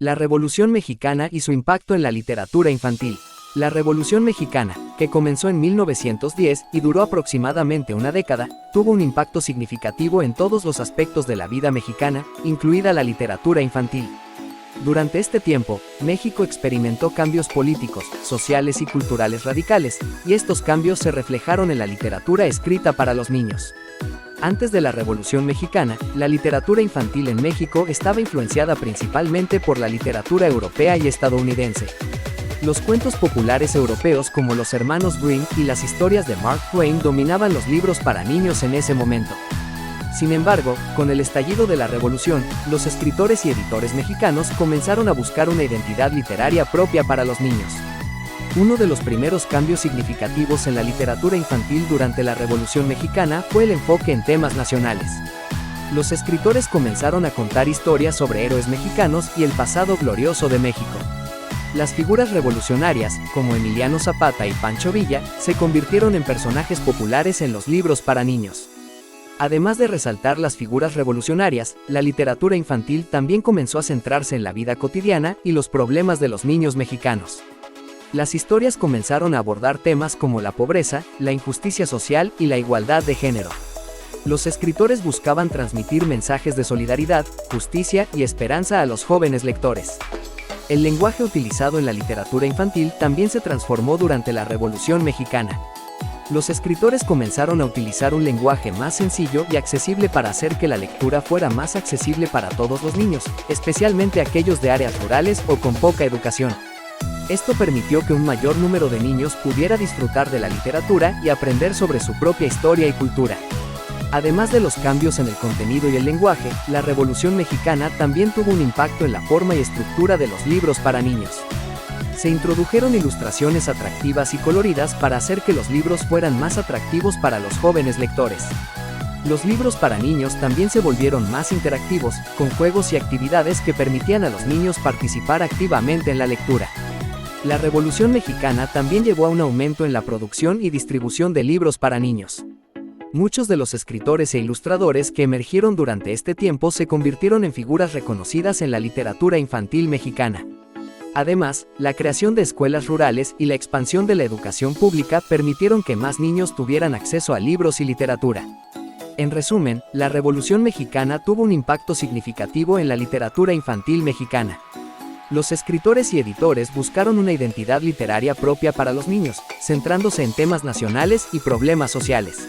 La Revolución Mexicana y su impacto en la literatura infantil. La Revolución Mexicana, que comenzó en 1910 y duró aproximadamente una década, tuvo un impacto significativo en todos los aspectos de la vida mexicana, incluida la literatura infantil. Durante este tiempo, México experimentó cambios políticos, sociales y culturales radicales, y estos cambios se reflejaron en la literatura escrita para los niños. Antes de la Revolución Mexicana, la literatura infantil en México estaba influenciada principalmente por la literatura europea y estadounidense. Los cuentos populares europeos como Los Hermanos Grimm y las historias de Mark Twain dominaban los libros para niños en ese momento. Sin embargo, con el estallido de la Revolución, los escritores y editores mexicanos comenzaron a buscar una identidad literaria propia para los niños. Uno de los primeros cambios significativos en la literatura infantil durante la Revolución Mexicana fue el enfoque en temas nacionales. Los escritores comenzaron a contar historias sobre héroes mexicanos y el pasado glorioso de México. Las figuras revolucionarias, como Emiliano Zapata y Pancho Villa, se convirtieron en personajes populares en los libros para niños. Además de resaltar las figuras revolucionarias, la literatura infantil también comenzó a centrarse en la vida cotidiana y los problemas de los niños mexicanos. Las historias comenzaron a abordar temas como la pobreza, la injusticia social y la igualdad de género. Los escritores buscaban transmitir mensajes de solidaridad, justicia y esperanza a los jóvenes lectores. El lenguaje utilizado en la literatura infantil también se transformó durante la Revolución Mexicana. Los escritores comenzaron a utilizar un lenguaje más sencillo y accesible para hacer que la lectura fuera más accesible para todos los niños, especialmente aquellos de áreas rurales o con poca educación. Esto permitió que un mayor número de niños pudiera disfrutar de la literatura y aprender sobre su propia historia y cultura. Además de los cambios en el contenido y el lenguaje, la Revolución Mexicana también tuvo un impacto en la forma y estructura de los libros para niños. Se introdujeron ilustraciones atractivas y coloridas para hacer que los libros fueran más atractivos para los jóvenes lectores. Los libros para niños también se volvieron más interactivos, con juegos y actividades que permitían a los niños participar activamente en la lectura. La Revolución Mexicana también llevó a un aumento en la producción y distribución de libros para niños. Muchos de los escritores e ilustradores que emergieron durante este tiempo se convirtieron en figuras reconocidas en la literatura infantil mexicana. Además, la creación de escuelas rurales y la expansión de la educación pública permitieron que más niños tuvieran acceso a libros y literatura. En resumen, la Revolución Mexicana tuvo un impacto significativo en la literatura infantil mexicana. Los escritores y editores buscaron una identidad literaria propia para los niños, centrándose en temas nacionales y problemas sociales.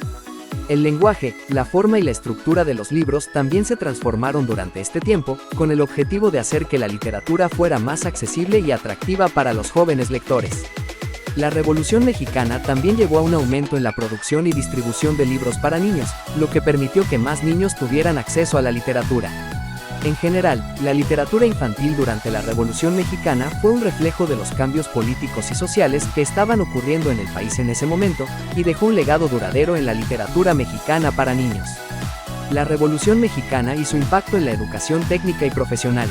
El lenguaje, la forma y la estructura de los libros también se transformaron durante este tiempo, con el objetivo de hacer que la literatura fuera más accesible y atractiva para los jóvenes lectores. La Revolución Mexicana también llevó a un aumento en la producción y distribución de libros para niños, lo que permitió que más niños tuvieran acceso a la literatura. En general, la literatura infantil durante la Revolución Mexicana fue un reflejo de los cambios políticos y sociales que estaban ocurriendo en el país en ese momento, y dejó un legado duradero en la literatura mexicana para niños. La Revolución Mexicana y su impacto en la educación técnica y profesional.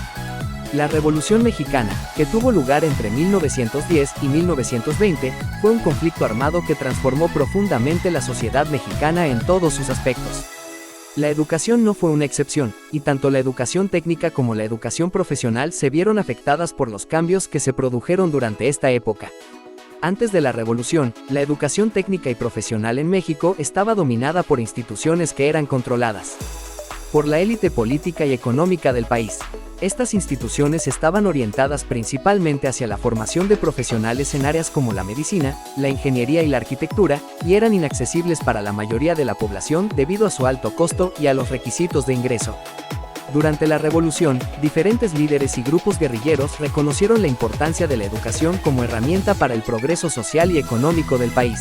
La Revolución Mexicana, que tuvo lugar entre 1910 y 1920, fue un conflicto armado que transformó profundamente la sociedad mexicana en todos sus aspectos. La educación no fue una excepción, y tanto la educación técnica como la educación profesional se vieron afectadas por los cambios que se produjeron durante esta época. Antes de la Revolución, la educación técnica y profesional en México estaba dominada por instituciones que eran controladas por la élite política y económica del país. Estas instituciones estaban orientadas principalmente hacia la formación de profesionales en áreas como la medicina, la ingeniería y la arquitectura, y eran inaccesibles para la mayoría de la población debido a su alto costo y a los requisitos de ingreso. Durante la Revolución, diferentes líderes y grupos guerrilleros reconocieron la importancia de la educación como herramienta para el progreso social y económico del país.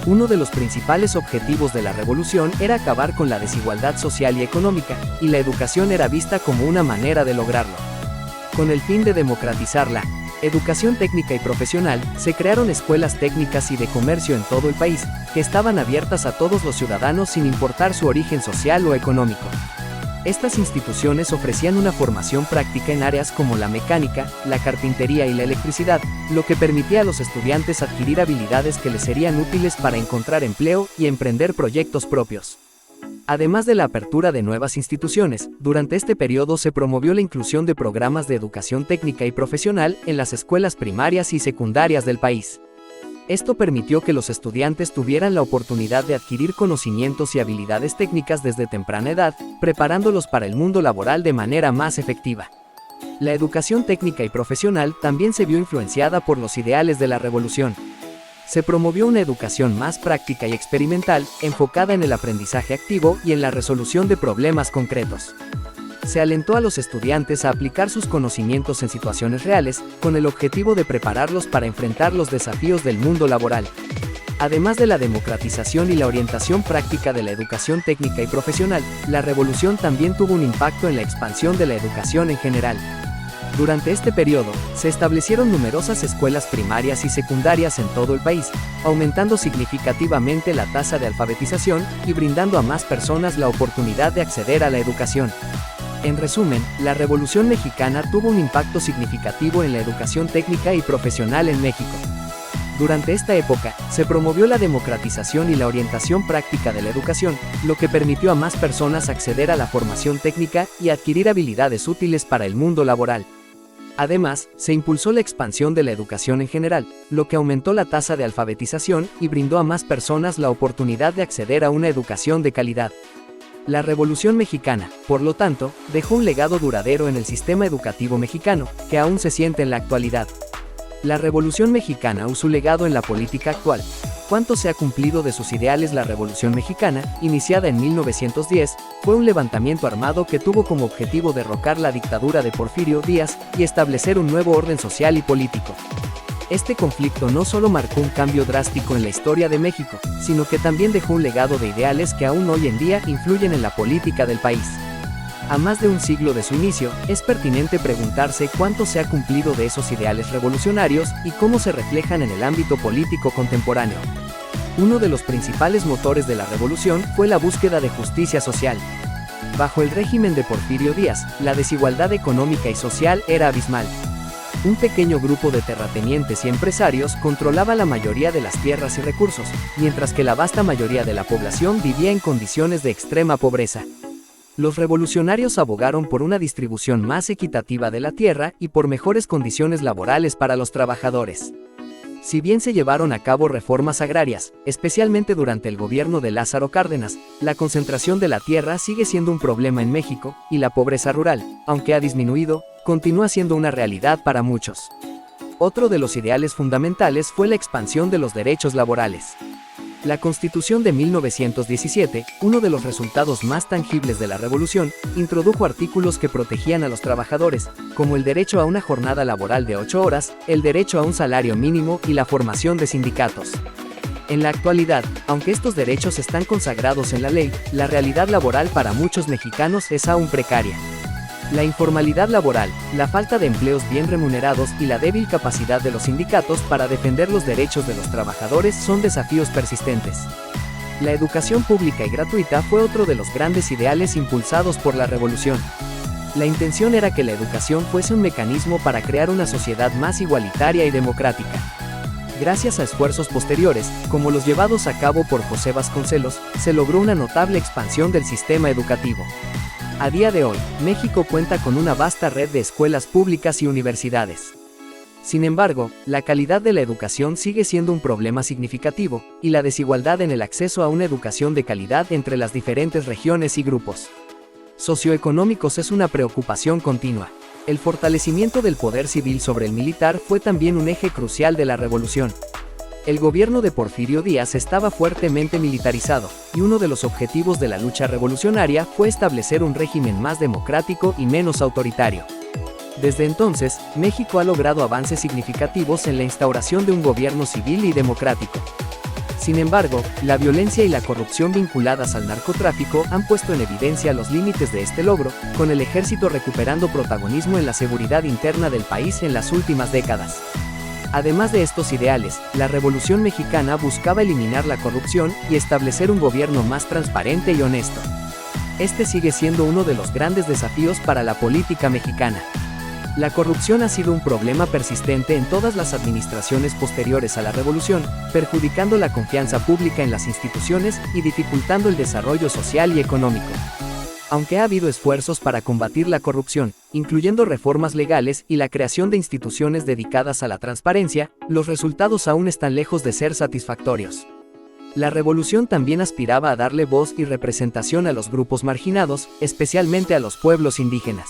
Uno de los principales objetivos de la revolución era acabar con la desigualdad social y económica, y la educación era vista como una manera de lograrlo. Con el fin de democratizar la educación técnica y profesional, se crearon escuelas técnicas y de comercio en todo el país, que estaban abiertas a todos los ciudadanos sin importar su origen social o económico. Estas instituciones ofrecían una formación práctica en áreas como la mecánica, la carpintería y la electricidad, lo que permitía a los estudiantes adquirir habilidades que les serían útiles para encontrar empleo y emprender proyectos propios. Además de la apertura de nuevas instituciones, durante este periodo se promovió la inclusión de programas de educación técnica y profesional en las escuelas primarias y secundarias del país. Esto permitió que los estudiantes tuvieran la oportunidad de adquirir conocimientos y habilidades técnicas desde temprana edad, preparándolos para el mundo laboral de manera más efectiva. La educación técnica y profesional también se vio influenciada por los ideales de la revolución. Se promovió una educación más práctica y experimental, enfocada en el aprendizaje activo y en la resolución de problemas concretos. Se alentó a los estudiantes a aplicar sus conocimientos en situaciones reales, con el objetivo de prepararlos para enfrentar los desafíos del mundo laboral. Además de la democratización y la orientación práctica de la educación técnica y profesional, la revolución también tuvo un impacto en la expansión de la educación en general. Durante este periodo, se establecieron numerosas escuelas primarias y secundarias en todo el país, aumentando significativamente la tasa de alfabetización y brindando a más personas la oportunidad de acceder a la educación. En resumen, la Revolución Mexicana tuvo un impacto significativo en la educación técnica y profesional en México. Durante esta época, se promovió la democratización y la orientación práctica de la educación, lo que permitió a más personas acceder a la formación técnica y adquirir habilidades útiles para el mundo laboral. Además, se impulsó la expansión de la educación en general, lo que aumentó la tasa de alfabetización y brindó a más personas la oportunidad de acceder a una educación de calidad. La Revolución Mexicana, por lo tanto, dejó un legado duradero en el sistema educativo mexicano, que aún se siente en la actualidad. La Revolución Mexicana usó su legado en la política actual. ¿Cuánto se ha cumplido de sus ideales? La Revolución Mexicana, iniciada en 1910, fue un levantamiento armado que tuvo como objetivo derrocar la dictadura de Porfirio Díaz y establecer un nuevo orden social y político. Este conflicto no solo marcó un cambio drástico en la historia de México, sino que también dejó un legado de ideales que aún hoy en día influyen en la política del país. A más de un siglo de su inicio, es pertinente preguntarse cuánto se ha cumplido de esos ideales revolucionarios y cómo se reflejan en el ámbito político contemporáneo. Uno de los principales motores de la revolución fue la búsqueda de justicia social. Bajo el régimen de Porfirio Díaz, la desigualdad económica y social era abismal. Un pequeño grupo de terratenientes y empresarios controlaba la mayoría de las tierras y recursos, mientras que la vasta mayoría de la población vivía en condiciones de extrema pobreza. Los revolucionarios abogaron por una distribución más equitativa de la tierra y por mejores condiciones laborales para los trabajadores. Si bien se llevaron a cabo reformas agrarias, especialmente durante el gobierno de Lázaro Cárdenas, la concentración de la tierra sigue siendo un problema en México, y la pobreza rural, aunque ha disminuido, continúa siendo una realidad para muchos. Otro de los ideales fundamentales fue la expansión de los derechos laborales. La Constitución de 1917, uno de los resultados más tangibles de la revolución, introdujo artículos que protegían a los trabajadores, como el derecho a una jornada laboral de 8 horas, el derecho a un salario mínimo y la formación de sindicatos. En la actualidad, aunque estos derechos están consagrados en la ley, la realidad laboral para muchos mexicanos es aún precaria. La informalidad laboral, la falta de empleos bien remunerados y la débil capacidad de los sindicatos para defender los derechos de los trabajadores son desafíos persistentes. La educación pública y gratuita fue otro de los grandes ideales impulsados por la revolución. La intención era que la educación fuese un mecanismo para crear una sociedad más igualitaria y democrática. Gracias a esfuerzos posteriores, como los llevados a cabo por José Vasconcelos, se logró una notable expansión del sistema educativo. A día de hoy, México cuenta con una vasta red de escuelas públicas y universidades. Sin embargo, la calidad de la educación sigue siendo un problema significativo, y la desigualdad en el acceso a una educación de calidad entre las diferentes regiones y grupos socioeconómicos es una preocupación continua. El fortalecimiento del poder civil sobre el militar fue también un eje crucial de la revolución. El gobierno de Porfirio Díaz estaba fuertemente militarizado, y uno de los objetivos de la lucha revolucionaria fue establecer un régimen más democrático y menos autoritario. Desde entonces, México ha logrado avances significativos en la instauración de un gobierno civil y democrático. Sin embargo, la violencia y la corrupción vinculadas al narcotráfico han puesto en evidencia los límites de este logro, con el ejército recuperando protagonismo en la seguridad interna del país en las últimas décadas. Además de estos ideales, la Revolución Mexicana buscaba eliminar la corrupción y establecer un gobierno más transparente y honesto. Este sigue siendo uno de los grandes desafíos para la política mexicana. La corrupción ha sido un problema persistente en todas las administraciones posteriores a la revolución, perjudicando la confianza pública en las instituciones y dificultando el desarrollo social y económico. Aunque ha habido esfuerzos para combatir la corrupción, incluyendo reformas legales y la creación de instituciones dedicadas a la transparencia, los resultados aún están lejos de ser satisfactorios. La revolución también aspiraba a darle voz y representación a los grupos marginados, especialmente a los pueblos indígenas.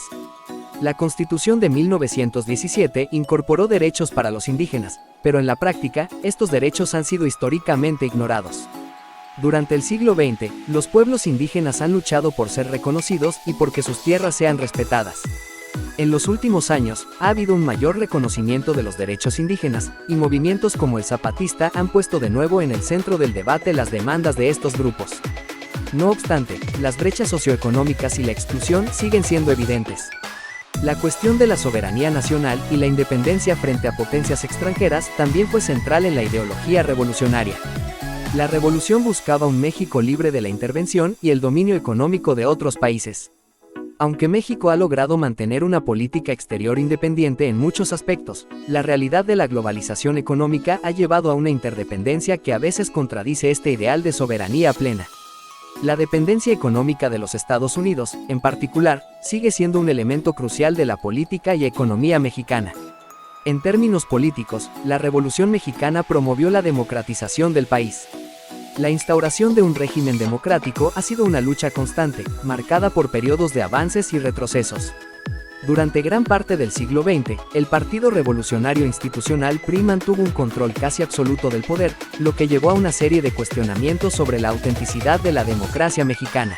La Constitución de 1917 incorporó derechos para los indígenas, pero en la práctica, estos derechos han sido históricamente ignorados. Durante el siglo XX, los pueblos indígenas han luchado por ser reconocidos y porque sus tierras sean respetadas. En los últimos años, ha habido un mayor reconocimiento de los derechos indígenas, y movimientos como el zapatista han puesto de nuevo en el centro del debate las demandas de estos grupos. No obstante, las brechas socioeconómicas y la exclusión siguen siendo evidentes. La cuestión de la soberanía nacional y la independencia frente a potencias extranjeras también fue central en la ideología revolucionaria. La revolución buscaba un México libre de la intervención y el dominio económico de otros países. Aunque México ha logrado mantener una política exterior independiente en muchos aspectos, la realidad de la globalización económica ha llevado a una interdependencia que a veces contradice este ideal de soberanía plena. La dependencia económica de los Estados Unidos, en particular, sigue siendo un elemento crucial de la política y economía mexicana. En términos políticos, la Revolución Mexicana promovió la democratización del país. La instauración de un régimen democrático ha sido una lucha constante, marcada por periodos de avances y retrocesos. Durante gran parte del siglo XX, el Partido Revolucionario Institucional PRI mantuvo un control casi absoluto del poder, lo que llevó a una serie de cuestionamientos sobre la autenticidad de la democracia mexicana.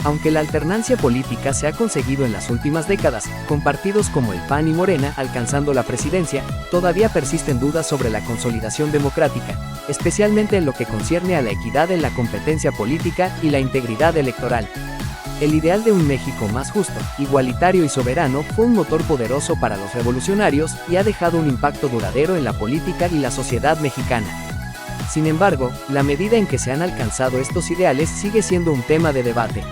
Aunque la alternancia política se ha conseguido en las últimas décadas, con partidos como el PAN y Morena alcanzando la presidencia, todavía persisten dudas sobre la consolidación democrática, especialmente en lo que concierne a la equidad en la competencia política y la integridad electoral. El ideal de un México más justo, igualitario y soberano fue un motor poderoso para los revolucionarios y ha dejado un impacto duradero en la política y la sociedad mexicana. Sin embargo, la medida en que se han alcanzado estos ideales sigue siendo un tema de debate.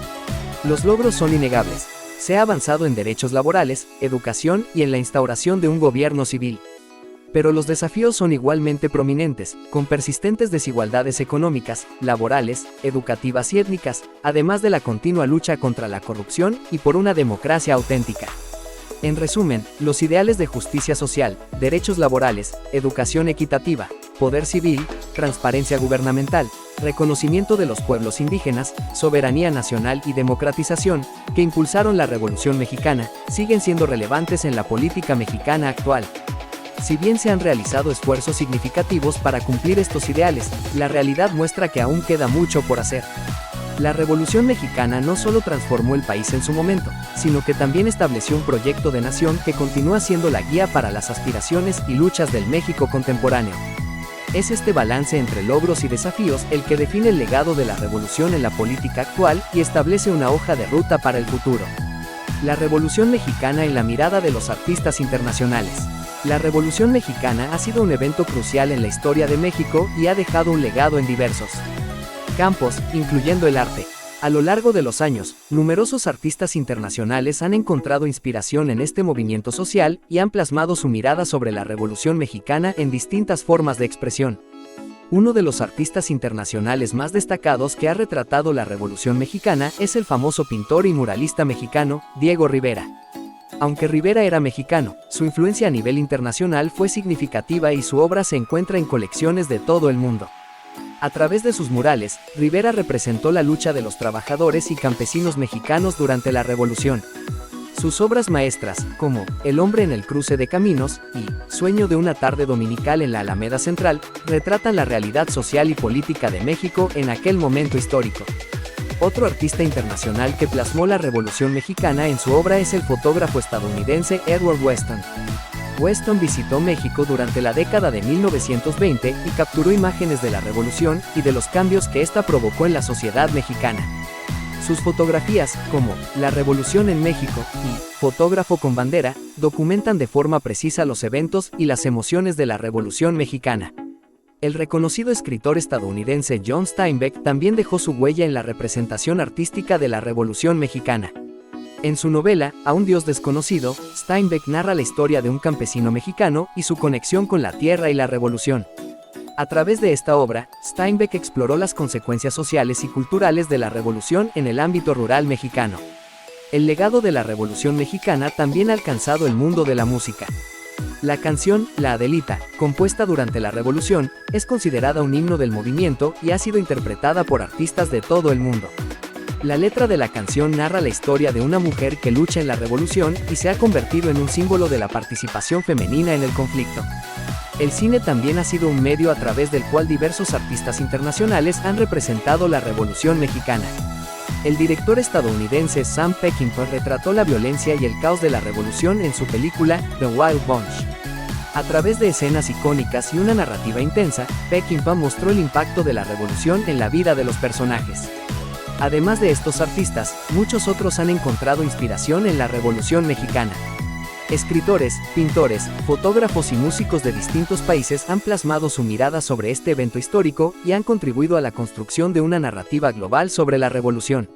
Los logros son innegables. Se ha avanzado en derechos laborales, educación y en la instauración de un gobierno civil. Pero los desafíos son igualmente prominentes, con persistentes desigualdades económicas, laborales, educativas y étnicas, además de la continua lucha contra la corrupción y por una democracia auténtica. En resumen, los ideales de justicia social, derechos laborales, educación equitativa, poder civil, transparencia gubernamental, reconocimiento de los pueblos indígenas, soberanía nacional y democratización, que impulsaron la Revolución Mexicana, siguen siendo relevantes en la política mexicana actual. Si bien se han realizado esfuerzos significativos para cumplir estos ideales, la realidad muestra que aún queda mucho por hacer. La Revolución Mexicana no solo transformó el país en su momento, sino que también estableció un proyecto de nación que continúa siendo la guía para las aspiraciones y luchas del México contemporáneo. Es este balance entre logros y desafíos el que define el legado de la revolución en la política actual y establece una hoja de ruta para el futuro. La Revolución Mexicana en la mirada de los artistas internacionales. La Revolución Mexicana ha sido un evento crucial en la historia de México y ha dejado un legado en diversos campos, incluyendo el arte. A lo largo de los años, numerosos artistas internacionales han encontrado inspiración en este movimiento social y han plasmado su mirada sobre la Revolución Mexicana en distintas formas de expresión. Uno de los artistas internacionales más destacados que ha retratado la Revolución Mexicana es el famoso pintor y muralista mexicano, Diego Rivera. Aunque Rivera era mexicano, su influencia a nivel internacional fue significativa y su obra se encuentra en colecciones de todo el mundo. A través de sus murales, Rivera representó la lucha de los trabajadores y campesinos mexicanos durante la Revolución. Sus obras maestras, como El hombre en el cruce de caminos y Sueño de una tarde dominical en la Alameda Central, retratan la realidad social y política de México en aquel momento histórico. Otro artista internacional que plasmó la Revolución Mexicana en su obra es el fotógrafo estadounidense Edward Weston. Weston visitó México durante la década de 1920 y capturó imágenes de la Revolución y de los cambios que ésta provocó en la sociedad mexicana. Sus fotografías, como La Revolución en México y Fotógrafo con bandera, documentan de forma precisa los eventos y las emociones de la Revolución Mexicana. El reconocido escritor estadounidense John Steinbeck también dejó su huella en la representación artística de la Revolución Mexicana. En su novela, A un Dios desconocido, Steinbeck narra la historia de un campesino mexicano y su conexión con la tierra y la revolución. A través de esta obra, Steinbeck exploró las consecuencias sociales y culturales de la revolución en el ámbito rural mexicano. El legado de la Revolución Mexicana también ha alcanzado el mundo de la música. La canción La Adelita, compuesta durante la Revolución, es considerada un himno del movimiento y ha sido interpretada por artistas de todo el mundo. La letra de la canción narra la historia de una mujer que lucha en la revolución y se ha convertido en un símbolo de la participación femenina en el conflicto. El cine también ha sido un medio a través del cual diversos artistas internacionales han representado la Revolución Mexicana. El director estadounidense Sam Peckinpah retrató la violencia y el caos de la revolución en su película The Wild Bunch. A través de escenas icónicas y una narrativa intensa, Peckinpah mostró el impacto de la revolución en la vida de los personajes. Además de estos artistas, muchos otros han encontrado inspiración en la Revolución Mexicana. Escritores, pintores, fotógrafos y músicos de distintos países han plasmado su mirada sobre este evento histórico y han contribuido a la construcción de una narrativa global sobre la revolución.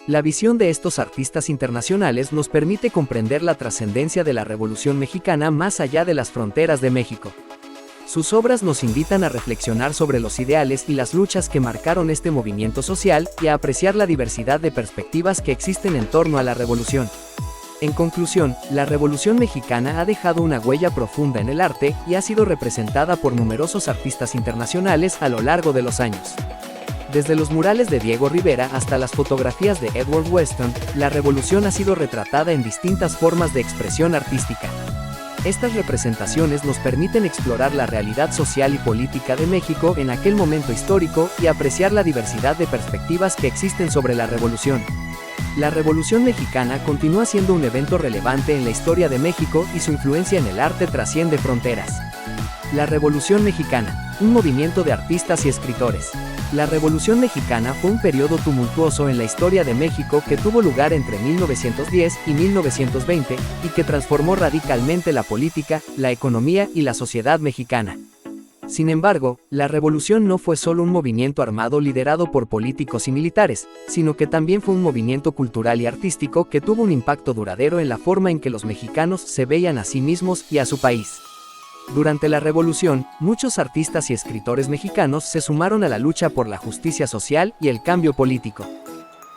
La visión de estos artistas internacionales nos permite comprender la trascendencia de la Revolución Mexicana más allá de las fronteras de México. Sus obras nos invitan a reflexionar sobre los ideales y las luchas que marcaron este movimiento social y a apreciar la diversidad de perspectivas que existen en torno a la revolución. En conclusión, la Revolución Mexicana ha dejado una huella profunda en el arte y ha sido representada por numerosos artistas internacionales a lo largo de los años. Desde los murales de Diego Rivera hasta las fotografías de Edward Weston, la revolución ha sido retratada en distintas formas de expresión artística. Estas representaciones nos permiten explorar la realidad social y política de México en aquel momento histórico y apreciar la diversidad de perspectivas que existen sobre la revolución. La Revolución Mexicana continúa siendo un evento relevante en la historia de México y su influencia en el arte trasciende fronteras. La Revolución Mexicana, un movimiento de artistas y escritores. La Revolución Mexicana fue un periodo tumultuoso en la historia de México que tuvo lugar entre 1910 y 1920 y que transformó radicalmente la política, la economía y la sociedad mexicana. Sin embargo, la revolución no fue solo un movimiento armado liderado por políticos y militares, sino que también fue un movimiento cultural y artístico que tuvo un impacto duradero en la forma en que los mexicanos se veían a sí mismos y a su país. Durante la revolución, muchos artistas y escritores mexicanos se sumaron a la lucha por la justicia social y el cambio político.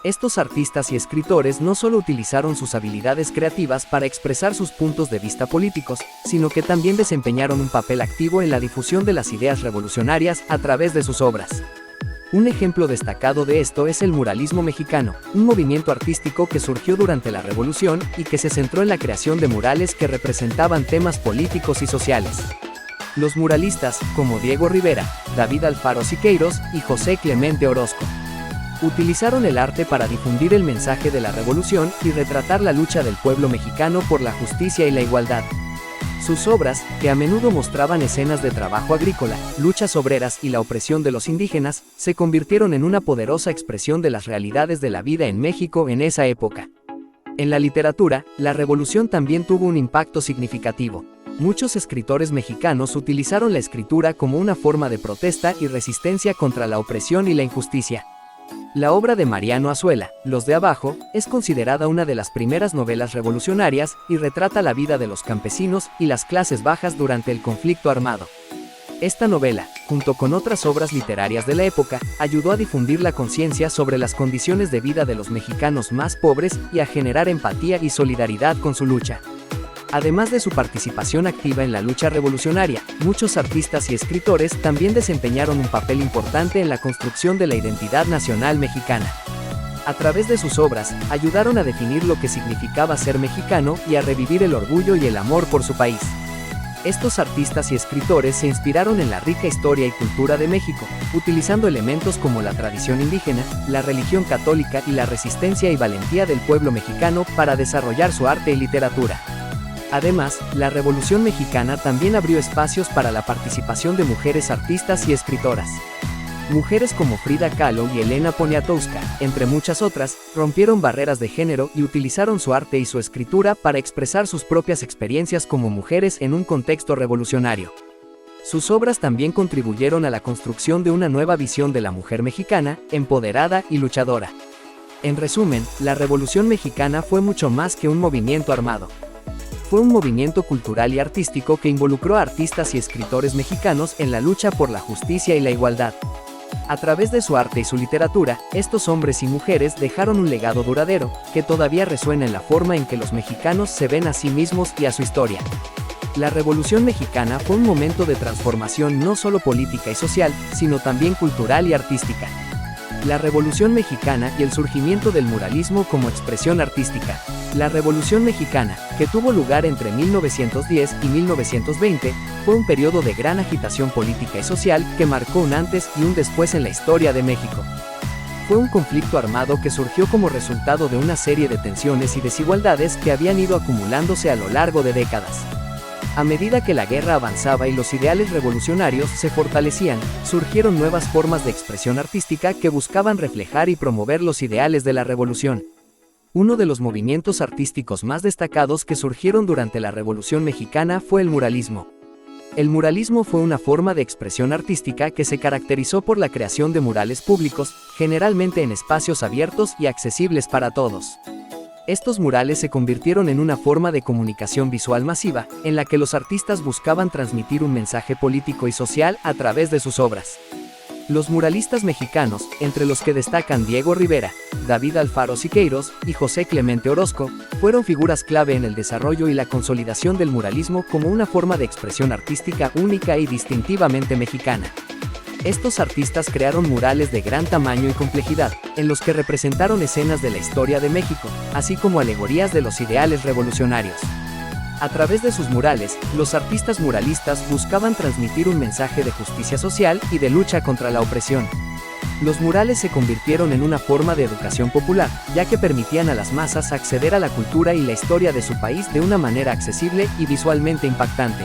Estos artistas y escritores no solo utilizaron sus habilidades creativas para expresar sus puntos de vista políticos, sino que también desempeñaron un papel activo en la difusión de las ideas revolucionarias a través de sus obras. Un ejemplo destacado de esto es el muralismo mexicano, un movimiento artístico que surgió durante la Revolución y que se centró en la creación de murales que representaban temas políticos y sociales. Los muralistas, como Diego Rivera, David Alfaro Siqueiros y José Clemente Orozco, utilizaron el arte para difundir el mensaje de la revolución y retratar la lucha del pueblo mexicano por la justicia y la igualdad. Sus obras, que a menudo mostraban escenas de trabajo agrícola, luchas obreras y la opresión de los indígenas, se convirtieron en una poderosa expresión de las realidades de la vida en México en esa época. En la literatura, la revolución también tuvo un impacto significativo. Muchos escritores mexicanos utilizaron la escritura como una forma de protesta y resistencia contra la opresión y la injusticia. La obra de Mariano Azuela, Los de Abajo, es considerada una de las primeras novelas revolucionarias y retrata la vida de los campesinos y las clases bajas durante el conflicto armado. Esta novela, junto con otras obras literarias de la época, ayudó a difundir la conciencia sobre las condiciones de vida de los mexicanos más pobres y a generar empatía y solidaridad con su lucha. Además de su participación activa en la lucha revolucionaria, muchos artistas y escritores también desempeñaron un papel importante en la construcción de la identidad nacional mexicana. A través de sus obras, ayudaron a definir lo que significaba ser mexicano y a revivir el orgullo y el amor por su país. Estos artistas y escritores se inspiraron en la rica historia y cultura de México, utilizando elementos como la tradición indígena, la religión católica y la resistencia y valentía del pueblo mexicano para desarrollar su arte y literatura. Además, la Revolución Mexicana también abrió espacios para la participación de mujeres artistas y escritoras. Mujeres como Frida Kahlo y Elena Poniatowska, entre muchas otras, rompieron barreras de género y utilizaron su arte y su escritura para expresar sus propias experiencias como mujeres en un contexto revolucionario. Sus obras también contribuyeron a la construcción de una nueva visión de la mujer mexicana, empoderada y luchadora. En resumen, la Revolución Mexicana fue mucho más que un movimiento armado. Fue un movimiento cultural y artístico que involucró a artistas y escritores mexicanos en la lucha por la justicia y la igualdad. A través de su arte y su literatura, estos hombres y mujeres dejaron un legado duradero, que todavía resuena en la forma en que los mexicanos se ven a sí mismos y a su historia. La Revolución Mexicana fue un momento de transformación no solo política y social, sino también cultural y artística. La Revolución Mexicana y el surgimiento del muralismo como expresión artística. La Revolución Mexicana, que tuvo lugar entre 1910 y 1920, fue un periodo de gran agitación política y social que marcó un antes y un después en la historia de México. Fue un conflicto armado que surgió como resultado de una serie de tensiones y desigualdades que habían ido acumulándose a lo largo de décadas. A medida que la guerra avanzaba y los ideales revolucionarios se fortalecían, surgieron nuevas formas de expresión artística que buscaban reflejar y promover los ideales de la revolución. Uno de los movimientos artísticos más destacados que surgieron durante la Revolución Mexicana fue el muralismo. El muralismo fue una forma de expresión artística que se caracterizó por la creación de murales públicos, generalmente en espacios abiertos y accesibles para todos. Estos murales se convirtieron en una forma de comunicación visual masiva, en la que los artistas buscaban transmitir un mensaje político y social a través de sus obras. Los muralistas mexicanos, entre los que destacan Diego Rivera, David Alfaro Siqueiros y José Clemente Orozco, fueron figuras clave en el desarrollo y la consolidación del muralismo como una forma de expresión artística única y distintivamente mexicana. Estos artistas crearon murales de gran tamaño y complejidad, en los que representaron escenas de la historia de México, así como alegorías de los ideales revolucionarios. A través de sus murales, los artistas muralistas buscaban transmitir un mensaje de justicia social y de lucha contra la opresión. Los murales se convirtieron en una forma de educación popular, ya que permitían a las masas acceder a la cultura y la historia de su país de una manera accesible y visualmente impactante.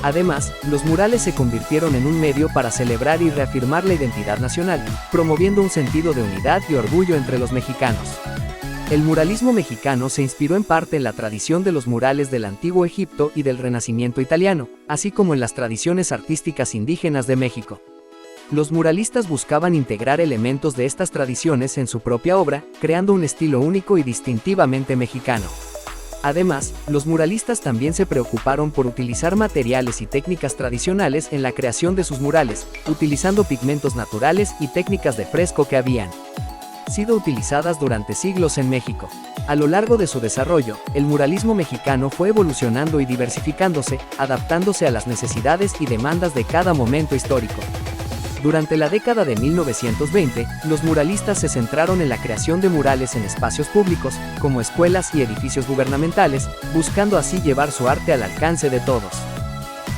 Además, los murales se convirtieron en un medio para celebrar y reafirmar la identidad nacional, promoviendo un sentido de unidad y orgullo entre los mexicanos. El muralismo mexicano se inspiró en parte en la tradición de los murales del Antiguo Egipto y del Renacimiento italiano, así como en las tradiciones artísticas indígenas de México. Los muralistas buscaban integrar elementos de estas tradiciones en su propia obra, creando un estilo único y distintivamente mexicano. Además, los muralistas también se preocuparon por utilizar materiales y técnicas tradicionales en la creación de sus murales, utilizando pigmentos naturales y técnicas de fresco que habían sido utilizadas durante siglos en México. A lo largo de su desarrollo, el muralismo mexicano fue evolucionando y diversificándose, adaptándose a las necesidades y demandas de cada momento histórico. Durante la década de 1920, los muralistas se centraron en la creación de murales en espacios públicos, como escuelas y edificios gubernamentales, buscando así llevar su arte al alcance de todos.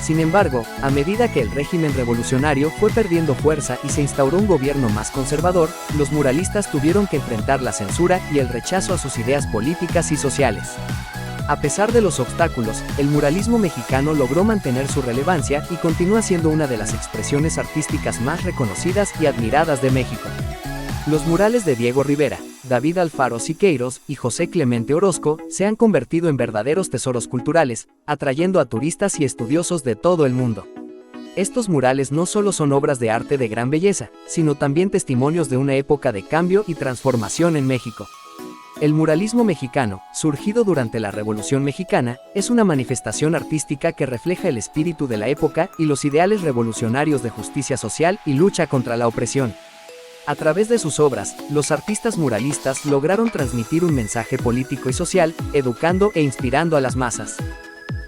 Sin embargo, a medida que el régimen revolucionario fue perdiendo fuerza y se instauró un gobierno más conservador, los muralistas tuvieron que enfrentar la censura y el rechazo a sus ideas políticas y sociales. A pesar de los obstáculos, el muralismo mexicano logró mantener su relevancia y continúa siendo una de las expresiones artísticas más reconocidas y admiradas de México. Los murales de Diego Rivera, David Alfaro Siqueiros y José Clemente Orozco se han convertido en verdaderos tesoros culturales, atrayendo a turistas y estudiosos de todo el mundo. Estos murales no solo son obras de arte de gran belleza, sino también testimonios de una época de cambio y transformación en México. El muralismo mexicano, surgido durante la Revolución Mexicana, es una manifestación artística que refleja el espíritu de la época y los ideales revolucionarios de justicia social y lucha contra la opresión. A través de sus obras, los artistas muralistas lograron transmitir un mensaje político y social, educando e inspirando a las masas.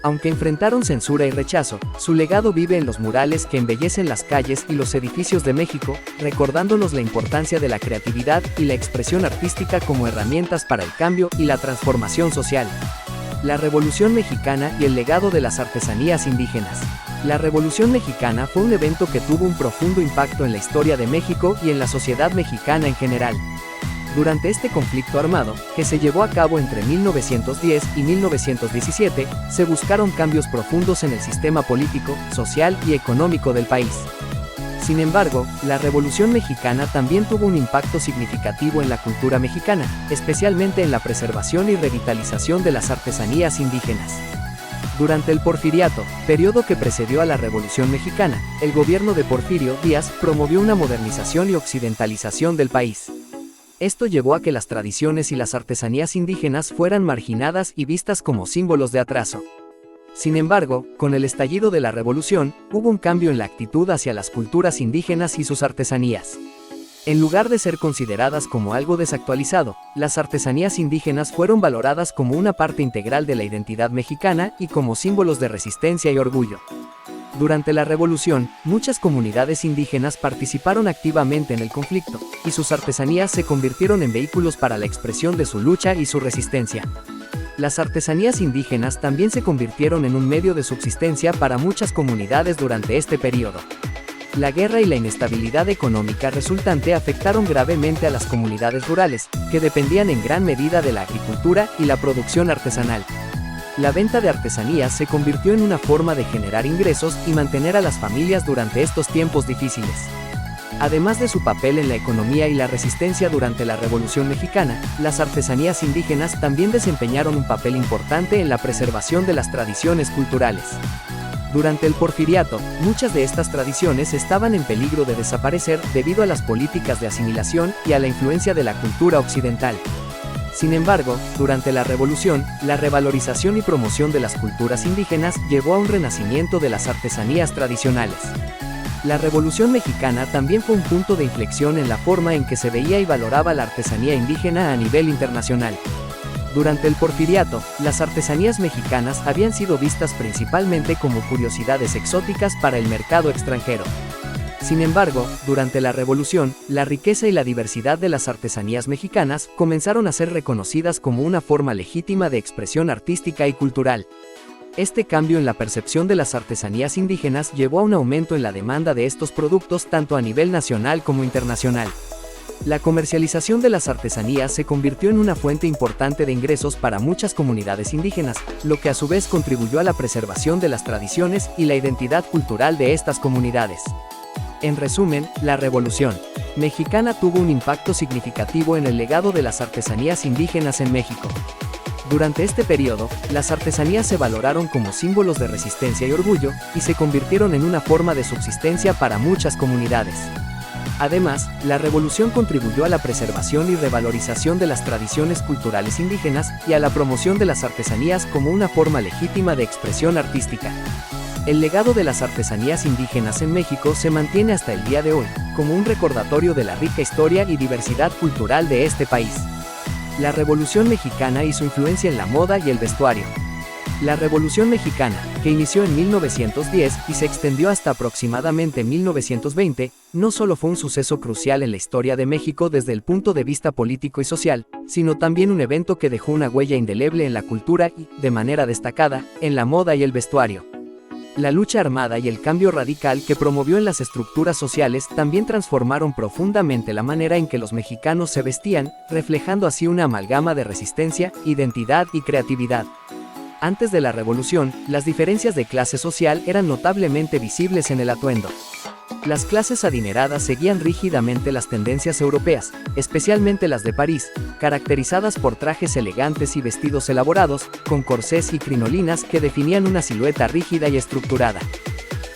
Aunque enfrentaron censura y rechazo, su legado vive en los murales que embellecen las calles y los edificios de México, recordándonos la importancia de la creatividad y la expresión artística como herramientas para el cambio y la transformación social. La Revolución Mexicana y el legado de las artesanías indígenas. La Revolución Mexicana fue un evento que tuvo un profundo impacto en la historia de México y en la sociedad mexicana en general. Durante este conflicto armado, que se llevó a cabo entre 1910 y 1917, se buscaron cambios profundos en el sistema político, social y económico del país. Sin embargo, la Revolución Mexicana también tuvo un impacto significativo en la cultura mexicana, especialmente en la preservación y revitalización de las artesanías indígenas. Durante el Porfiriato, periodo que precedió a la Revolución Mexicana, el gobierno de Porfirio Díaz promovió una modernización y occidentalización del país. Esto llevó a que las tradiciones y las artesanías indígenas fueran marginadas y vistas como símbolos de atraso. Sin embargo, con el estallido de la revolución, hubo un cambio en la actitud hacia las culturas indígenas y sus artesanías. En lugar de ser consideradas como algo desactualizado, las artesanías indígenas fueron valoradas como una parte integral de la identidad mexicana y como símbolos de resistencia y orgullo. Durante la revolución, muchas comunidades indígenas participaron activamente en el conflicto, y sus artesanías se convirtieron en vehículos para la expresión de su lucha y su resistencia. Las artesanías indígenas también se convirtieron en un medio de subsistencia para muchas comunidades durante este periodo. La guerra y la inestabilidad económica resultante afectaron gravemente a las comunidades rurales, que dependían en gran medida de la agricultura y la producción artesanal. La venta de artesanías se convirtió en una forma de generar ingresos y mantener a las familias durante estos tiempos difíciles. Además de su papel en la economía y la resistencia durante la Revolución Mexicana, las artesanías indígenas también desempeñaron un papel importante en la preservación de las tradiciones culturales. Durante el Porfiriato, muchas de estas tradiciones estaban en peligro de desaparecer debido a las políticas de asimilación y a la influencia de la cultura occidental. Sin embargo, durante la Revolución, la revalorización y promoción de las culturas indígenas llevó a un renacimiento de las artesanías tradicionales. La Revolución Mexicana también fue un punto de inflexión en la forma en que se veía y valoraba la artesanía indígena a nivel internacional. Durante el Porfiriato, las artesanías mexicanas habían sido vistas principalmente como curiosidades exóticas para el mercado extranjero. Sin embargo, durante la Revolución, la riqueza y la diversidad de las artesanías mexicanas comenzaron a ser reconocidas como una forma legítima de expresión artística y cultural. Este cambio en la percepción de las artesanías indígenas llevó a un aumento en la demanda de estos productos tanto a nivel nacional como internacional. La comercialización de las artesanías se convirtió en una fuente importante de ingresos para muchas comunidades indígenas, lo que a su vez contribuyó a la preservación de las tradiciones y la identidad cultural de estas comunidades. En resumen, la Revolución Mexicana tuvo un impacto significativo en el legado de las artesanías indígenas en México. Durante este periodo, las artesanías se valoraron como símbolos de resistencia y orgullo, y se convirtieron en una forma de subsistencia para muchas comunidades. Además, la revolución contribuyó a la preservación y revalorización de las tradiciones culturales indígenas y a la promoción de las artesanías como una forma legítima de expresión artística. El legado de las artesanías indígenas en México se mantiene hasta el día de hoy, como un recordatorio de la rica historia y diversidad cultural de este país. La Revolución Mexicana y su influencia en la moda y el vestuario. La Revolución Mexicana, que inició en 1910 y se extendió hasta aproximadamente 1920, no solo fue un suceso crucial en la historia de México desde el punto de vista político y social, sino también un evento que dejó una huella indeleble en la cultura y, de manera destacada, en la moda y el vestuario. La lucha armada y el cambio radical que promovió en las estructuras sociales también transformaron profundamente la manera en que los mexicanos se vestían, reflejando así una amalgama de resistencia, identidad y creatividad. Antes de la revolución, las diferencias de clase social eran notablemente visibles en el atuendo. Las clases adineradas seguían rígidamente las tendencias europeas, especialmente las de París, caracterizadas por trajes elegantes y vestidos elaborados, con corsés y crinolinas que definían una silueta rígida y estructurada.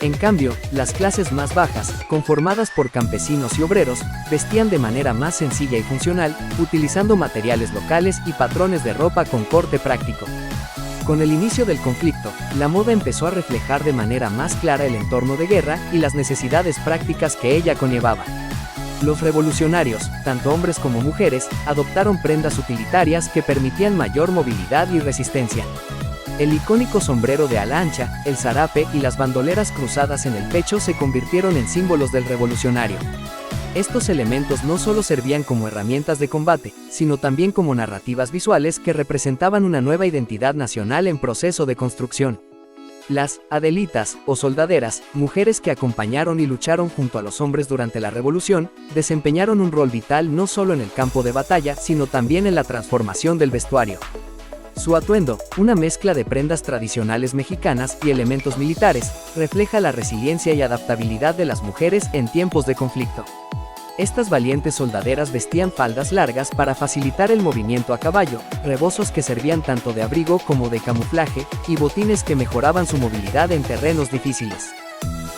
En cambio, las clases más bajas, conformadas por campesinos y obreros, vestían de manera más sencilla y funcional, utilizando materiales locales y patrones de ropa con corte práctico. Con el inicio del conflicto, la moda empezó a reflejar de manera más clara el entorno de guerra y las necesidades prácticas que ella conllevaba. Los revolucionarios, tanto hombres como mujeres, adoptaron prendas utilitarias que permitían mayor movilidad y resistencia. El icónico sombrero de ala ancha, el zarape y las bandoleras cruzadas en el pecho se convirtieron en símbolos del revolucionario. Estos elementos no solo servían como herramientas de combate, sino también como narrativas visuales que representaban una nueva identidad nacional en proceso de construcción. Las adelitas, o soldaderas, mujeres que acompañaron y lucharon junto a los hombres durante la revolución, desempeñaron un rol vital no solo en el campo de batalla, sino también en la transformación del vestuario. Su atuendo, una mezcla de prendas tradicionales mexicanas y elementos militares, refleja la resiliencia y adaptabilidad de las mujeres en tiempos de conflicto. Estas valientes soldaderas vestían faldas largas para facilitar el movimiento a caballo, rebozos que servían tanto de abrigo como de camuflaje, y botines que mejoraban su movilidad en terrenos difíciles.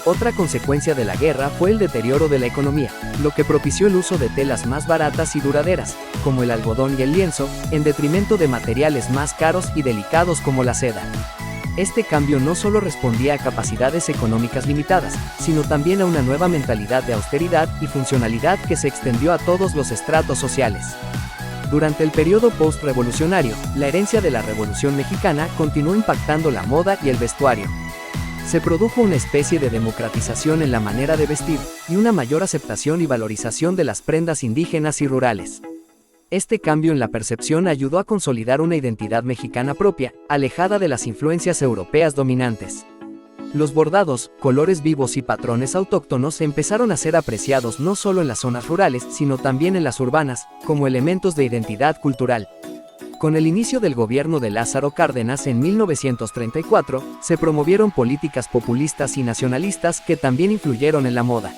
Otra consecuencia de la guerra fue el deterioro de la economía, lo que propició el uso de telas más baratas y duraderas, como el algodón y el lienzo, en detrimento de materiales más caros y delicados como la seda. Este cambio no solo respondía a capacidades económicas limitadas, sino también a una nueva mentalidad de austeridad y funcionalidad que se extendió a todos los estratos sociales. Durante el periodo post-revolucionario, la herencia de la Revolución Mexicana continuó impactando la moda y el vestuario. Se produjo una especie de democratización en la manera de vestir, y una mayor aceptación y valorización de las prendas indígenas y rurales. Este cambio en la percepción ayudó a consolidar una identidad mexicana propia, alejada de las influencias europeas dominantes. Los bordados, colores vivos y patrones autóctonos empezaron a ser apreciados no solo en las zonas rurales, sino también en las urbanas, como elementos de identidad cultural. Con el inicio del gobierno de Lázaro Cárdenas en 1934, se promovieron políticas populistas y nacionalistas que también influyeron en la moda.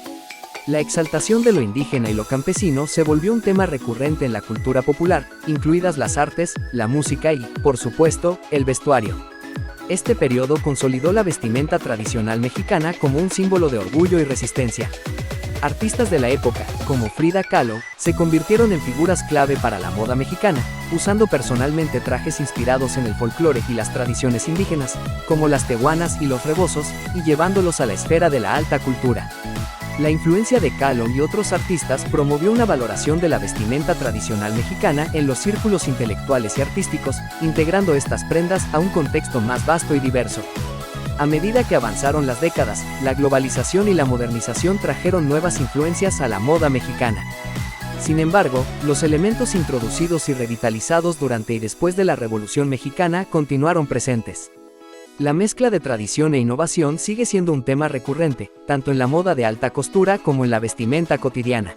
La exaltación de lo indígena y lo campesino se volvió un tema recurrente en la cultura popular, incluidas las artes, la música y, por supuesto, el vestuario. Este periodo consolidó la vestimenta tradicional mexicana como un símbolo de orgullo y resistencia. Artistas de la época, como Frida Kahlo, se convirtieron en figuras clave para la moda mexicana, usando personalmente trajes inspirados en el folclore y las tradiciones indígenas, como las tehuanas y los rebozos, y llevándolos a la esfera de la alta cultura. La influencia de Kahlo y otros artistas promovió una valoración de la vestimenta tradicional mexicana en los círculos intelectuales y artísticos, integrando estas prendas a un contexto más vasto y diverso. A medida que avanzaron las décadas, la globalización y la modernización trajeron nuevas influencias a la moda mexicana. Sin embargo, los elementos introducidos y revitalizados durante y después de la Revolución Mexicana continuaron presentes. La mezcla de tradición e innovación sigue siendo un tema recurrente, tanto en la moda de alta costura como en la vestimenta cotidiana.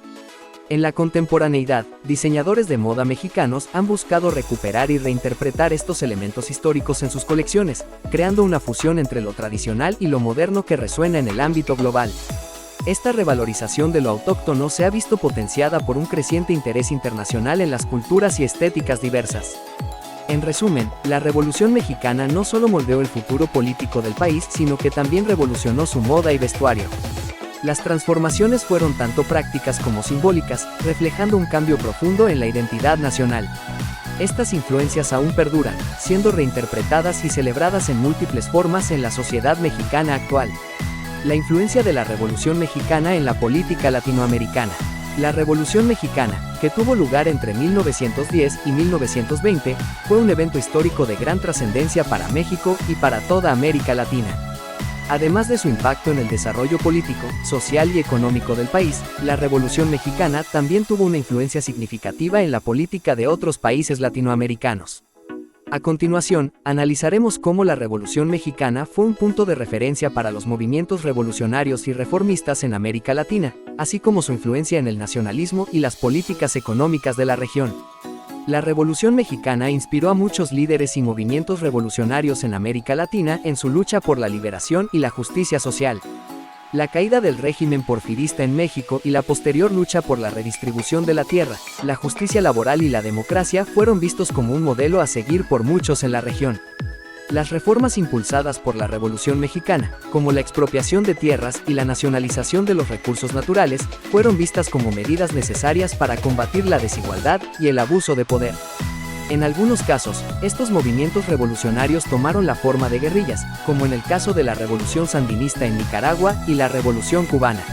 En la contemporaneidad, diseñadores de moda mexicanos han buscado recuperar y reinterpretar estos elementos históricos en sus colecciones, creando una fusión entre lo tradicional y lo moderno que resuena en el ámbito global. Esta revalorización de lo autóctono se ha visto potenciada por un creciente interés internacional en las culturas y estéticas diversas. En resumen, la Revolución Mexicana no solo moldeó el futuro político del país, sino que también revolucionó su moda y vestuario. Las transformaciones fueron tanto prácticas como simbólicas, reflejando un cambio profundo en la identidad nacional. Estas influencias aún perduran, siendo reinterpretadas y celebradas en múltiples formas en la sociedad mexicana actual. La influencia de la Revolución Mexicana en la política latinoamericana. La Revolución Mexicana, que tuvo lugar entre 1910 y 1920, fue un evento histórico de gran trascendencia para México y para toda América Latina. Además de su impacto en el desarrollo político, social y económico del país, la Revolución Mexicana también tuvo una influencia significativa en la política de otros países latinoamericanos. A continuación, analizaremos cómo la Revolución Mexicana fue un punto de referencia para los movimientos revolucionarios y reformistas en América Latina, así como su influencia en el nacionalismo y las políticas económicas de la región. La Revolución Mexicana inspiró a muchos líderes y movimientos revolucionarios en América Latina en su lucha por la liberación y la justicia social. La caída del régimen porfirista en México y la posterior lucha por la redistribución de la tierra, la justicia laboral y la democracia fueron vistos como un modelo a seguir por muchos en la región. Las reformas impulsadas por la Revolución Mexicana, como la expropiación de tierras y la nacionalización de los recursos naturales, fueron vistas como medidas necesarias para combatir la desigualdad y el abuso de poder. En algunos casos, estos movimientos revolucionarios tomaron la forma de guerrillas, como en el caso de la Revolución Sandinista en Nicaragua y la Revolución Cubana.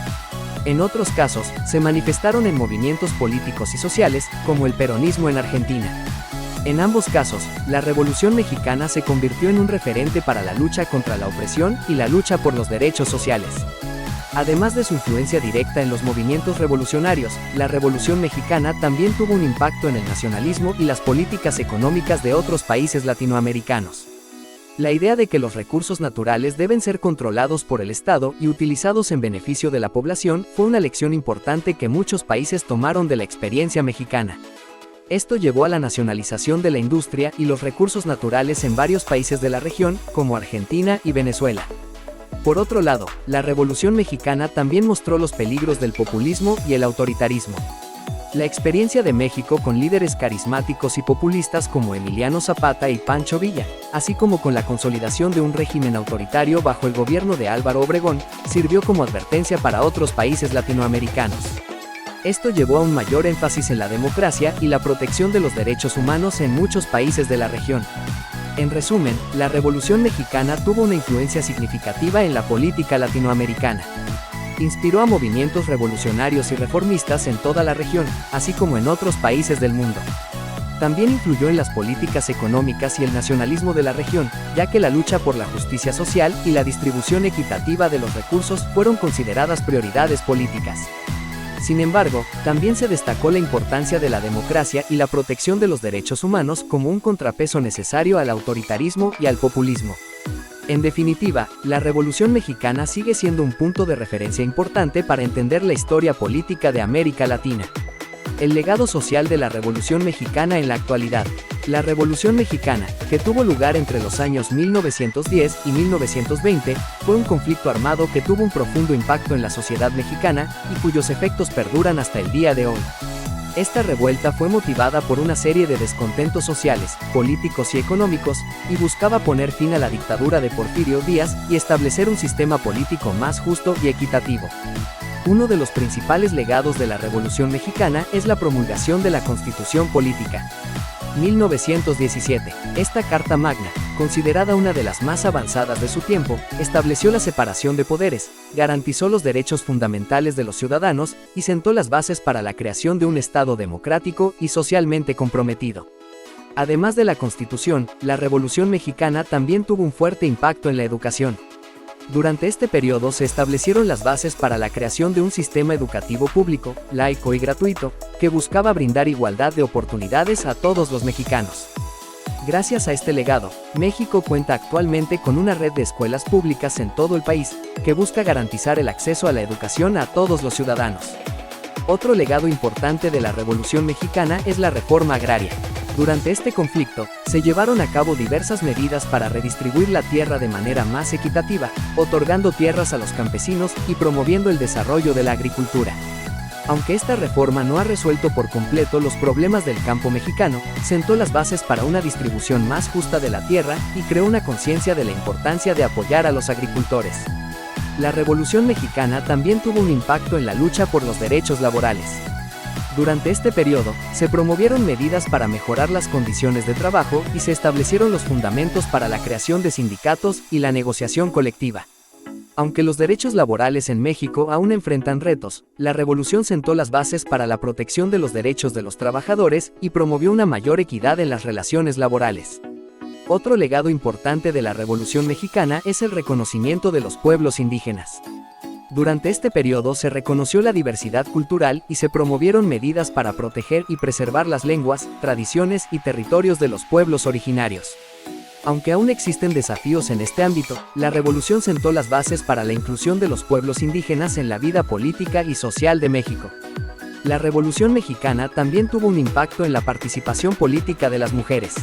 En otros casos, se manifestaron en movimientos políticos y sociales, como el peronismo en Argentina. En ambos casos, la Revolución Mexicana se convirtió en un referente para la lucha contra la opresión y la lucha por los derechos sociales. Además de su influencia directa en los movimientos revolucionarios, la Revolución Mexicana también tuvo un impacto en el nacionalismo y las políticas económicas de otros países latinoamericanos. La idea de que los recursos naturales deben ser controlados por el Estado y utilizados en beneficio de la población fue una lección importante que muchos países tomaron de la experiencia mexicana. Esto llevó a la nacionalización de la industria y los recursos naturales en varios países de la región, como Argentina y Venezuela. Por otro lado, la Revolución Mexicana también mostró los peligros del populismo y el autoritarismo. La experiencia de México con líderes carismáticos y populistas como Emiliano Zapata y Pancho Villa, así como con la consolidación de un régimen autoritario bajo el gobierno de Álvaro Obregón, sirvió como advertencia para otros países latinoamericanos. Esto llevó a un mayor énfasis en la democracia y la protección de los derechos humanos en muchos países de la región. En resumen, la Revolución Mexicana tuvo una influencia significativa en la política latinoamericana. Inspiró a movimientos revolucionarios y reformistas en toda la región, así como en otros países del mundo. También influyó en las políticas económicas y el nacionalismo de la región, ya que la lucha por la justicia social y la distribución equitativa de los recursos fueron consideradas prioridades políticas. Sin embargo, también se destacó la importancia de la democracia y la protección de los derechos humanos como un contrapeso necesario al autoritarismo y al populismo. En definitiva, la Revolución Mexicana sigue siendo un punto de referencia importante para entender la historia política de América Latina. El legado social de la Revolución Mexicana en la actualidad. La Revolución Mexicana, que tuvo lugar entre los años 1910 y 1920, fue un conflicto armado que tuvo un profundo impacto en la sociedad mexicana y cuyos efectos perduran hasta el día de hoy. Esta revuelta fue motivada por una serie de descontentos sociales, políticos y económicos, y buscaba poner fin a la dictadura de Porfirio Díaz y establecer un sistema político más justo y equitativo. Uno de los principales legados de la Revolución Mexicana es la promulgación de la Constitución Política. 1917. Esta Carta Magna, considerada una de las más avanzadas de su tiempo, estableció la separación de poderes, garantizó los derechos fundamentales de los ciudadanos y sentó las bases para la creación de un Estado democrático y socialmente comprometido. Además de la Constitución, la Revolución Mexicana también tuvo un fuerte impacto en la educación. Durante este periodo se establecieron las bases para la creación de un sistema educativo público, laico y gratuito, que buscaba brindar igualdad de oportunidades a todos los mexicanos. Gracias a este legado, México cuenta actualmente con una red de escuelas públicas en todo el país, que busca garantizar el acceso a la educación a todos los ciudadanos. Otro legado importante de la Revolución Mexicana es la reforma agraria. Durante este conflicto, se llevaron a cabo diversas medidas para redistribuir la tierra de manera más equitativa, otorgando tierras a los campesinos y promoviendo el desarrollo de la agricultura. Aunque esta reforma no ha resuelto por completo los problemas del campo mexicano, sentó las bases para una distribución más justa de la tierra y creó una conciencia de la importancia de apoyar a los agricultores. La Revolución Mexicana también tuvo un impacto en la lucha por los derechos laborales. Durante este periodo, se promovieron medidas para mejorar las condiciones de trabajo y se establecieron los fundamentos para la creación de sindicatos y la negociación colectiva. Aunque los derechos laborales en México aún enfrentan retos, la revolución sentó las bases para la protección de los derechos de los trabajadores y promovió una mayor equidad en las relaciones laborales. Otro legado importante de la Revolución Mexicana es el reconocimiento de los pueblos indígenas. Durante este periodo se reconoció la diversidad cultural y se promovieron medidas para proteger y preservar las lenguas, tradiciones y territorios de los pueblos originarios. Aunque aún existen desafíos en este ámbito, la revolución sentó las bases para la inclusión de los pueblos indígenas en la vida política y social de México. La Revolución Mexicana también tuvo un impacto en la participación política de las mujeres.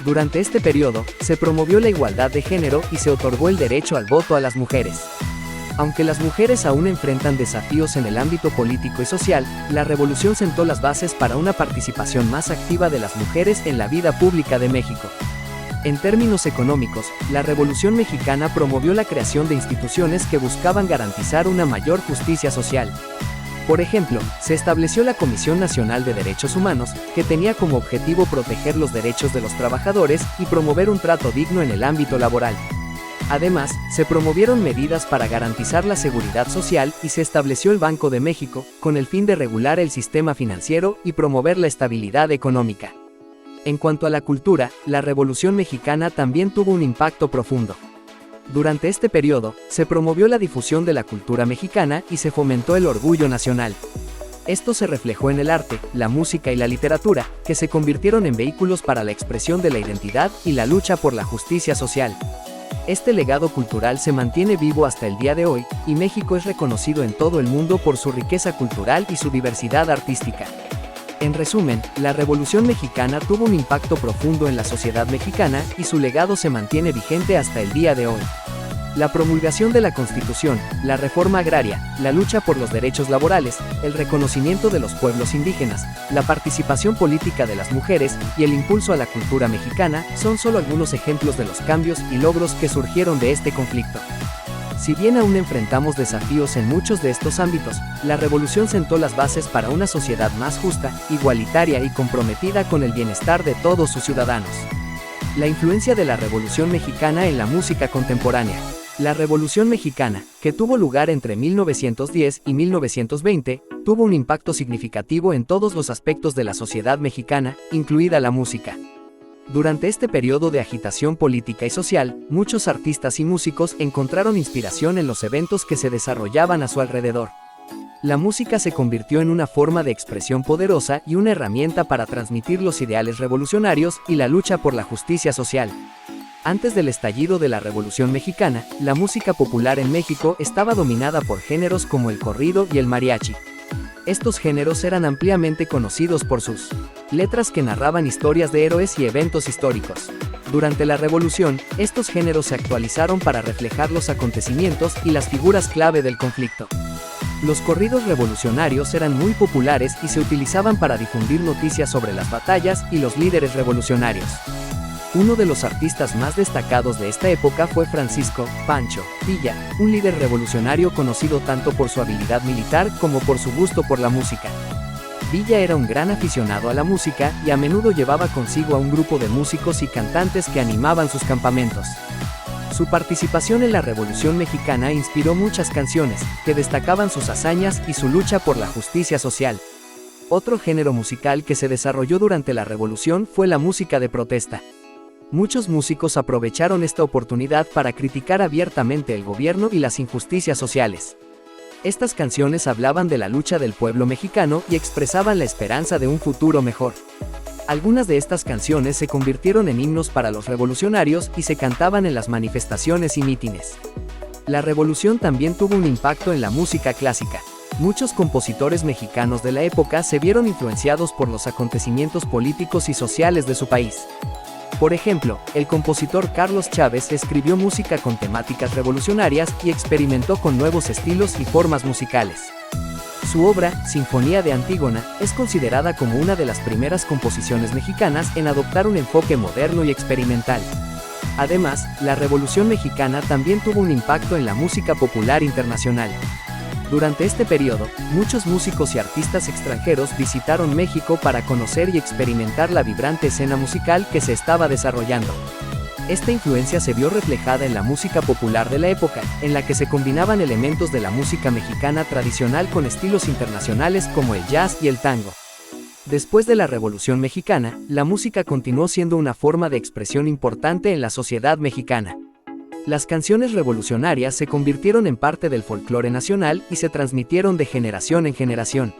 Durante este periodo, se promovió la igualdad de género y se otorgó el derecho al voto a las mujeres. Aunque las mujeres aún enfrentan desafíos en el ámbito político y social, la revolución sentó las bases para una participación más activa de las mujeres en la vida pública de México. En términos económicos, la Revolución Mexicana promovió la creación de instituciones que buscaban garantizar una mayor justicia social. Por ejemplo, se estableció la Comisión Nacional de Derechos Humanos, que tenía como objetivo proteger los derechos de los trabajadores y promover un trato digno en el ámbito laboral. Además, se promovieron medidas para garantizar la seguridad social y se estableció el Banco de México, con el fin de regular el sistema financiero y promover la estabilidad económica. En cuanto a la cultura, la Revolución Mexicana también tuvo un impacto profundo. Durante este periodo, se promovió la difusión de la cultura mexicana y se fomentó el orgullo nacional. Esto se reflejó en el arte, la música y la literatura, que se convirtieron en vehículos para la expresión de la identidad y la lucha por la justicia social. Este legado cultural se mantiene vivo hasta el día de hoy, y México es reconocido en todo el mundo por su riqueza cultural y su diversidad artística. En resumen, la Revolución Mexicana tuvo un impacto profundo en la sociedad mexicana y su legado se mantiene vigente hasta el día de hoy. La promulgación de la Constitución, la reforma agraria, la lucha por los derechos laborales, el reconocimiento de los pueblos indígenas, la participación política de las mujeres y el impulso a la cultura mexicana son solo algunos ejemplos de los cambios y logros que surgieron de este conflicto. Si bien aún enfrentamos desafíos en muchos de estos ámbitos, la revolución sentó las bases para una sociedad más justa, igualitaria y comprometida con el bienestar de todos sus ciudadanos. La influencia de la Revolución Mexicana en la música contemporánea. La Revolución Mexicana, que tuvo lugar entre 1910 y 1920, tuvo un impacto significativo en todos los aspectos de la sociedad mexicana, incluida la música. Durante este periodo de agitación política y social, muchos artistas y músicos encontraron inspiración en los eventos que se desarrollaban a su alrededor. La música se convirtió en una forma de expresión poderosa y una herramienta para transmitir los ideales revolucionarios y la lucha por la justicia social. Antes del estallido de la Revolución Mexicana, la música popular en México estaba dominada por géneros como el corrido y el mariachi. Estos géneros eran ampliamente conocidos por sus letras que narraban historias de héroes y eventos históricos. Durante la Revolución, estos géneros se actualizaron para reflejar los acontecimientos y las figuras clave del conflicto. Los corridos revolucionarios eran muy populares y se utilizaban para difundir noticias sobre las batallas y los líderes revolucionarios. Uno de los artistas más destacados de esta época fue Francisco Pancho Villa, un líder revolucionario conocido tanto por su habilidad militar como por su gusto por la música. Villa era un gran aficionado a la música y a menudo llevaba consigo a un grupo de músicos y cantantes que animaban sus campamentos. Su participación en la Revolución Mexicana inspiró muchas canciones, que destacaban sus hazañas y su lucha por la justicia social. Otro género musical que se desarrolló durante la Revolución fue la música de protesta. Muchos músicos aprovecharon esta oportunidad para criticar abiertamente el gobierno y las injusticias sociales. Estas canciones hablaban de la lucha del pueblo mexicano y expresaban la esperanza de un futuro mejor. Algunas de estas canciones se convirtieron en himnos para los revolucionarios y se cantaban en las manifestaciones y mítines. La revolución también tuvo un impacto en la música clásica. Muchos compositores mexicanos de la época se vieron influenciados por los acontecimientos políticos y sociales de su país. Por ejemplo, el compositor Carlos Chávez escribió música con temáticas revolucionarias y experimentó con nuevos estilos y formas musicales. Su obra, Sinfonía de Antígona, es considerada como una de las primeras composiciones mexicanas en adoptar un enfoque moderno y experimental. Además, la Revolución Mexicana también tuvo un impacto en la música popular internacional. Durante este periodo, muchos músicos y artistas extranjeros visitaron México para conocer y experimentar la vibrante escena musical que se estaba desarrollando. Esta influencia se vio reflejada en la música popular de la época, en la que se combinaban elementos de la música mexicana tradicional con estilos internacionales como el jazz y el tango. Después de la Revolución Mexicana, la música continuó siendo una forma de expresión importante en la sociedad mexicana. Las canciones revolucionarias se convirtieron en parte del folclore nacional y se transmitieron de generación en generación.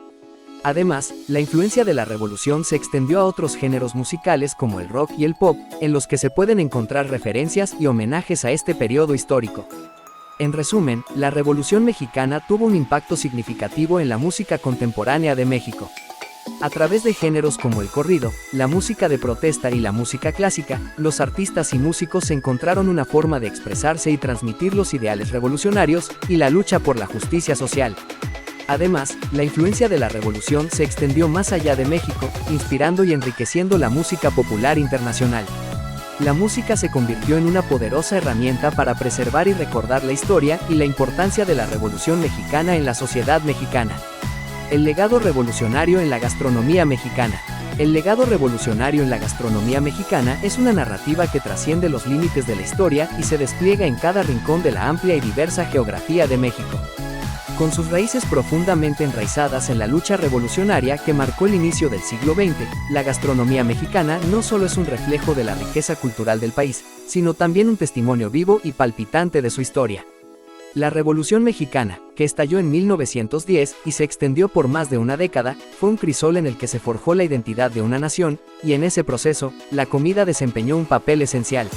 Además, la influencia de la revolución se extendió a otros géneros musicales como el rock y el pop, en los que se pueden encontrar referencias y homenajes a este periodo histórico. En resumen, la Revolución Mexicana tuvo un impacto significativo en la música contemporánea de México. A través de géneros como el corrido, la música de protesta y la música clásica, los artistas y músicos encontraron una forma de expresarse y transmitir los ideales revolucionarios y la lucha por la justicia social. Además, la influencia de la revolución se extendió más allá de México, inspirando y enriqueciendo la música popular internacional. La música se convirtió en una poderosa herramienta para preservar y recordar la historia y la importancia de la Revolución Mexicana en la sociedad mexicana. El legado revolucionario en la gastronomía mexicana. El legado revolucionario en la gastronomía mexicana es una narrativa que trasciende los límites de la historia y se despliega en cada rincón de la amplia y diversa geografía de México. Con sus raíces profundamente enraizadas en la lucha revolucionaria que marcó el inicio del siglo XX, la gastronomía mexicana no solo es un reflejo de la riqueza cultural del país, sino también un testimonio vivo y palpitante de su historia. La Revolución Mexicana, que estalló en 1910 y se extendió por más de una década, fue un crisol en el que se forjó la identidad de una nación, y en ese proceso, la comida desempeñó un papel esencial.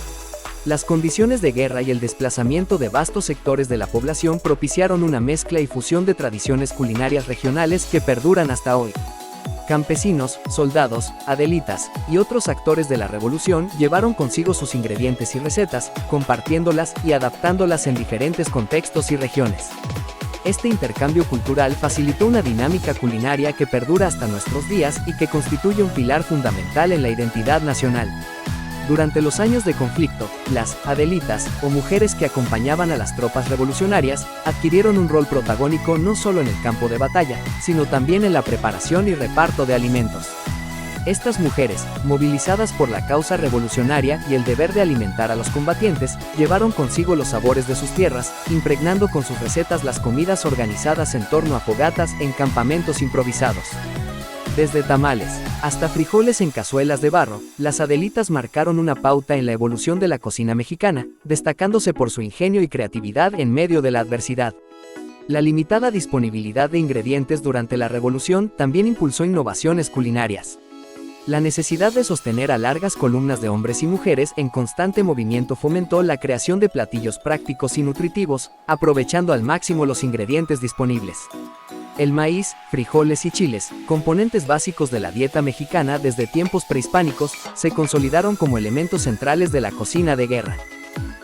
Las condiciones de guerra y el desplazamiento de vastos sectores de la población propiciaron una mezcla y fusión de tradiciones culinarias regionales que perduran hasta hoy. Campesinos, soldados, adelitas y otros actores de la revolución llevaron consigo sus ingredientes y recetas, compartiéndolas y adaptándolas en diferentes contextos y regiones. Este intercambio cultural facilitó una dinámica culinaria que perdura hasta nuestros días y que constituye un pilar fundamental en la identidad nacional. Durante los años de conflicto, las adelitas, o mujeres que acompañaban a las tropas revolucionarias, adquirieron un rol protagónico no solo en el campo de batalla, sino también en la preparación y reparto de alimentos. Estas mujeres, movilizadas por la causa revolucionaria y el deber de alimentar a los combatientes, llevaron consigo los sabores de sus tierras, impregnando con sus recetas las comidas organizadas en torno a fogatas en campamentos improvisados. Desde tamales hasta frijoles en cazuelas de barro, las adelitas marcaron una pauta en la evolución de la cocina mexicana, destacándose por su ingenio y creatividad en medio de la adversidad. La limitada disponibilidad de ingredientes durante la revolución también impulsó innovaciones culinarias. La necesidad de sostener a largas columnas de hombres y mujeres en constante movimiento fomentó la creación de platillos prácticos y nutritivos, aprovechando al máximo los ingredientes disponibles. El maíz, frijoles y chiles, componentes básicos de la dieta mexicana desde tiempos prehispánicos, se consolidaron como elementos centrales de la cocina de guerra.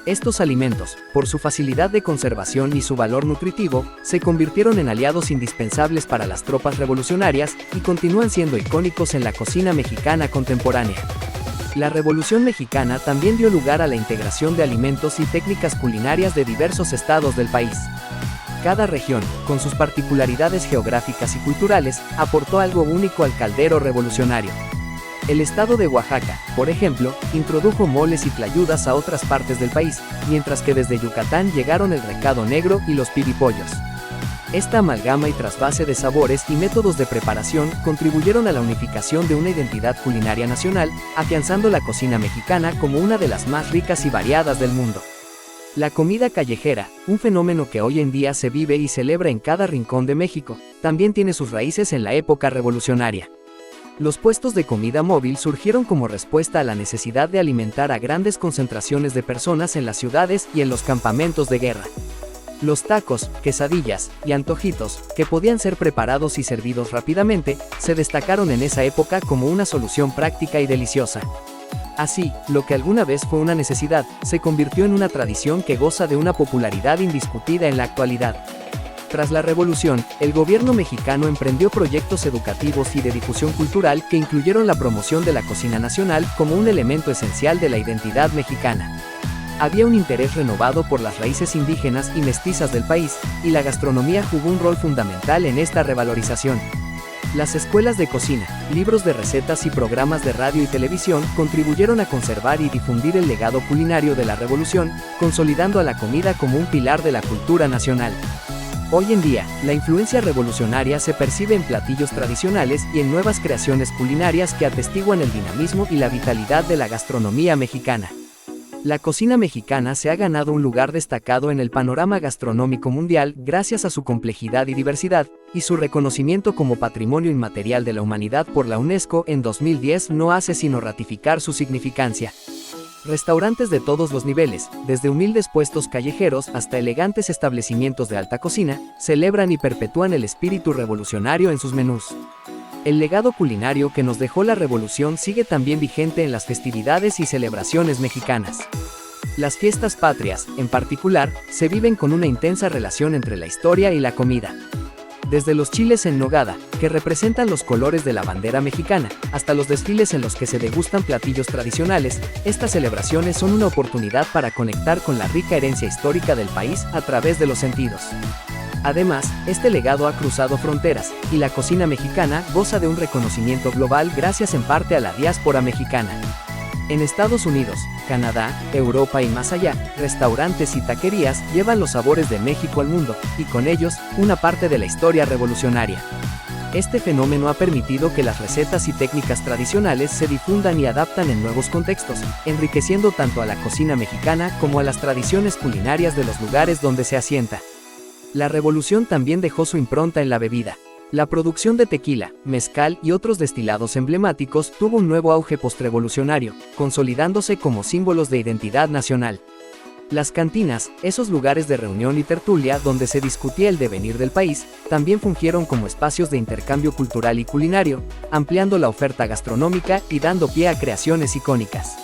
Estos alimentos, por su facilidad de conservación y su valor nutritivo, se convirtieron en aliados indispensables para las tropas revolucionarias y continúan siendo icónicos en la cocina mexicana contemporánea. La Revolución Mexicana también dio lugar a la integración de alimentos y técnicas culinarias de diversos estados del país. Cada región, con sus particularidades geográficas y culturales, aportó algo único al caldero revolucionario. El estado de Oaxaca, por ejemplo, introdujo moles y tlayudas a otras partes del país, mientras que desde Yucatán llegaron el recado negro y los piripollos. Esta amalgama y trasvase de sabores y métodos de preparación contribuyeron a la unificación de una identidad culinaria nacional, afianzando la cocina mexicana como una de las más ricas y variadas del mundo. La comida callejera, un fenómeno que hoy en día se vive y celebra en cada rincón de México, también tiene sus raíces en la época revolucionaria. Los puestos de comida móvil surgieron como respuesta a la necesidad de alimentar a grandes concentraciones de personas en las ciudades y en los campamentos de guerra. Los tacos, quesadillas y antojitos, que podían ser preparados y servidos rápidamente, se destacaron en esa época como una solución práctica y deliciosa. Así, lo que alguna vez fue una necesidad, se convirtió en una tradición que goza de una popularidad indiscutida en la actualidad. Tras la revolución, el gobierno mexicano emprendió proyectos educativos y de difusión cultural que incluyeron la promoción de la cocina nacional como un elemento esencial de la identidad mexicana. Había un interés renovado por las raíces indígenas y mestizas del país, y la gastronomía jugó un rol fundamental en esta revalorización. Las escuelas de cocina, libros de recetas y programas de radio y televisión contribuyeron a conservar y difundir el legado culinario de la revolución, consolidando a la comida como un pilar de la cultura nacional. Hoy en día, la influencia revolucionaria se percibe en platillos tradicionales y en nuevas creaciones culinarias que atestiguan el dinamismo y la vitalidad de la gastronomía mexicana. La cocina mexicana se ha ganado un lugar destacado en el panorama gastronómico mundial gracias a su complejidad y diversidad, y su reconocimiento como Patrimonio Inmaterial de la Humanidad por la UNESCO en 2010 no hace sino ratificar su significancia. Restaurantes de todos los niveles, desde humildes puestos callejeros hasta elegantes establecimientos de alta cocina, celebran y perpetúan el espíritu revolucionario en sus menús. El legado culinario que nos dejó la revolución sigue también vigente en las festividades y celebraciones mexicanas. Las fiestas patrias, en particular, se viven con una intensa relación entre la historia y la comida. Desde los chiles en nogada, que representan los colores de la bandera mexicana, hasta los desfiles en los que se degustan platillos tradicionales, estas celebraciones son una oportunidad para conectar con la rica herencia histórica del país a través de los sentidos. Además, este legado ha cruzado fronteras, y la cocina mexicana goza de un reconocimiento global gracias en parte a la diáspora mexicana. En Estados Unidos, Canadá, Europa y más allá, restaurantes y taquerías llevan los sabores de México al mundo, y con ellos, una parte de la historia revolucionaria. Este fenómeno ha permitido que las recetas y técnicas tradicionales se difundan y adaptan en nuevos contextos, enriqueciendo tanto a la cocina mexicana como a las tradiciones culinarias de los lugares donde se asienta. La revolución también dejó su impronta en la bebida. La producción de tequila, mezcal y otros destilados emblemáticos tuvo un nuevo auge postrevolucionario, consolidándose como símbolos de identidad nacional. Las cantinas, esos lugares de reunión y tertulia donde se discutía el devenir del país, también fungieron como espacios de intercambio cultural y culinario, ampliando la oferta gastronómica y dando pie a creaciones icónicas.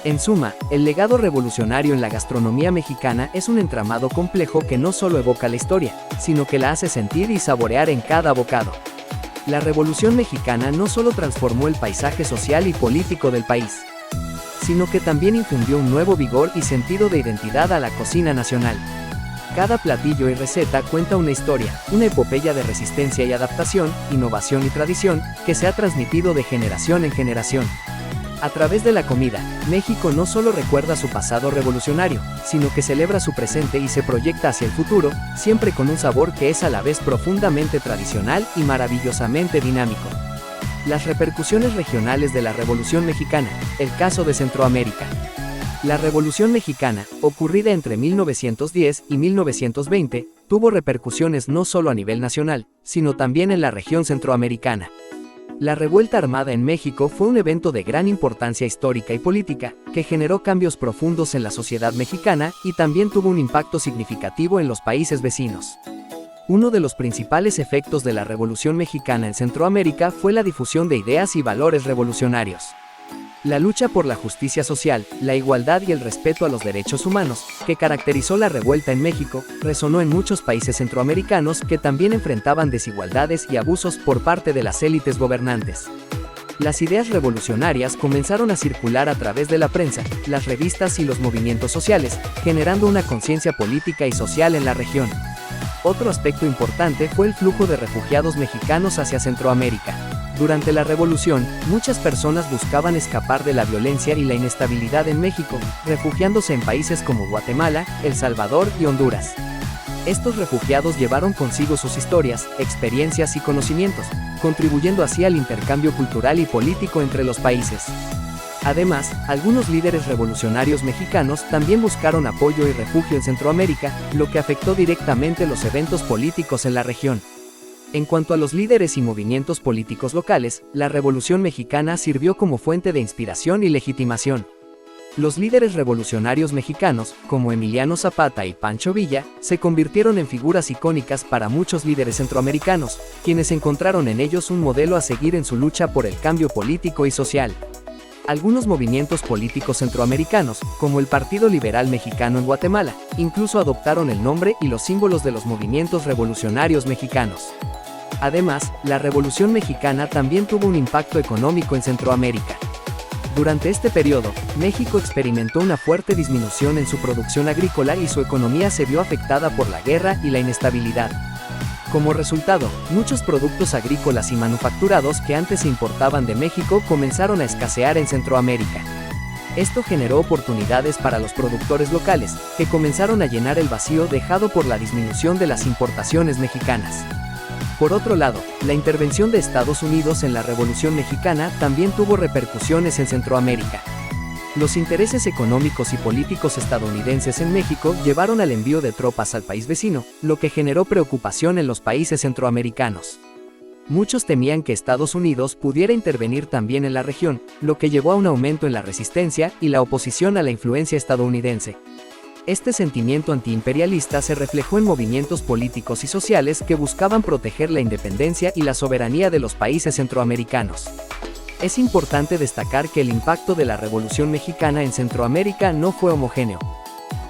En suma, el legado revolucionario en la gastronomía mexicana es un entramado complejo que no solo evoca la historia, sino que la hace sentir y saborear en cada bocado. La Revolución Mexicana no solo transformó el paisaje social y político del país, sino que también infundió un nuevo vigor y sentido de identidad a la cocina nacional. Cada platillo y receta cuenta una historia, una epopeya de resistencia y adaptación, innovación y tradición, que se ha transmitido de generación en generación. A través de la comida, México no solo recuerda su pasado revolucionario, sino que celebra su presente y se proyecta hacia el futuro, siempre con un sabor que es a la vez profundamente tradicional y maravillosamente dinámico. Las repercusiones regionales de la Revolución Mexicana, el caso de Centroamérica. La Revolución Mexicana, ocurrida entre 1910 y 1920, tuvo repercusiones no solo a nivel nacional, sino también en la región centroamericana. La revuelta armada en México fue un evento de gran importancia histórica y política, que generó cambios profundos en la sociedad mexicana y también tuvo un impacto significativo en los países vecinos. Uno de los principales efectos de la Revolución Mexicana en Centroamérica fue la difusión de ideas y valores revolucionarios. La lucha por la justicia social, la igualdad y el respeto a los derechos humanos, que caracterizó la revuelta en México, resonó en muchos países centroamericanos que también enfrentaban desigualdades y abusos por parte de las élites gobernantes. Las ideas revolucionarias comenzaron a circular a través de la prensa, las revistas y los movimientos sociales, generando una conciencia política y social en la región. Otro aspecto importante fue el flujo de refugiados mexicanos hacia Centroamérica. Durante la Revolución, muchas personas buscaban escapar de la violencia y la inestabilidad en México, refugiándose en países como Guatemala, El Salvador y Honduras. Estos refugiados llevaron consigo sus historias, experiencias y conocimientos, contribuyendo así al intercambio cultural y político entre los países. Además, algunos líderes revolucionarios mexicanos también buscaron apoyo y refugio en Centroamérica, lo que afectó directamente los eventos políticos en la región. En cuanto a los líderes y movimientos políticos locales, la Revolución Mexicana sirvió como fuente de inspiración y legitimación. Los líderes revolucionarios mexicanos, como Emiliano Zapata y Pancho Villa, se convirtieron en figuras icónicas para muchos líderes centroamericanos, quienes encontraron en ellos un modelo a seguir en su lucha por el cambio político y social. Algunos movimientos políticos centroamericanos, como el Partido Liberal Mexicano en Guatemala, incluso adoptaron el nombre y los símbolos de los movimientos revolucionarios mexicanos. Además, la Revolución Mexicana también tuvo un impacto económico en Centroamérica. Durante este periodo, México experimentó una fuerte disminución en su producción agrícola y su economía se vio afectada por la guerra y la inestabilidad. Como resultado, muchos productos agrícolas y manufacturados que antes se importaban de México comenzaron a escasear en Centroamérica. Esto generó oportunidades para los productores locales, que comenzaron a llenar el vacío dejado por la disminución de las importaciones mexicanas. Por otro lado, la intervención de Estados Unidos en la Revolución Mexicana también tuvo repercusiones en Centroamérica. Los intereses económicos y políticos estadounidenses en México llevaron al envío de tropas al país vecino, lo que generó preocupación en los países centroamericanos. Muchos temían que Estados Unidos pudiera intervenir también en la región, lo que llevó a un aumento en la resistencia y la oposición a la influencia estadounidense. Este sentimiento antiimperialista se reflejó en movimientos políticos y sociales que buscaban proteger la independencia y la soberanía de los países centroamericanos. Es importante destacar que el impacto de la Revolución Mexicana en Centroamérica no fue homogéneo.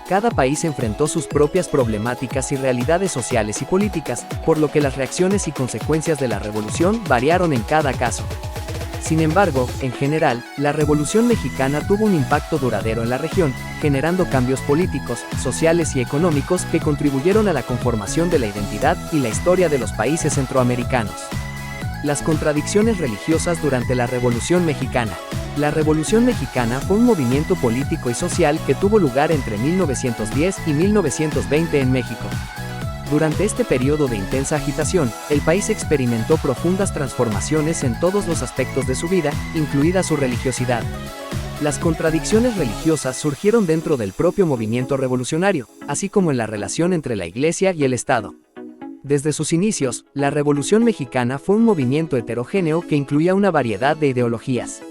Cada país enfrentó sus propias problemáticas y realidades sociales y políticas, por lo que las reacciones y consecuencias de la revolución variaron en cada caso. Sin embargo, en general, la Revolución Mexicana tuvo un impacto duradero en la región, generando cambios políticos, sociales y económicos que contribuyeron a la conformación de la identidad y la historia de los países centroamericanos. Las contradicciones religiosas durante la Revolución Mexicana. La Revolución Mexicana fue un movimiento político y social que tuvo lugar entre 1910 y 1920 en México. Durante este periodo de intensa agitación, el país experimentó profundas transformaciones en todos los aspectos de su vida, incluida su religiosidad. Las contradicciones religiosas surgieron dentro del propio movimiento revolucionario, así como en la relación entre la Iglesia y el Estado. Desde sus inicios, la Revolución Mexicana fue un movimiento heterogéneo que incluía una variedad de ideologías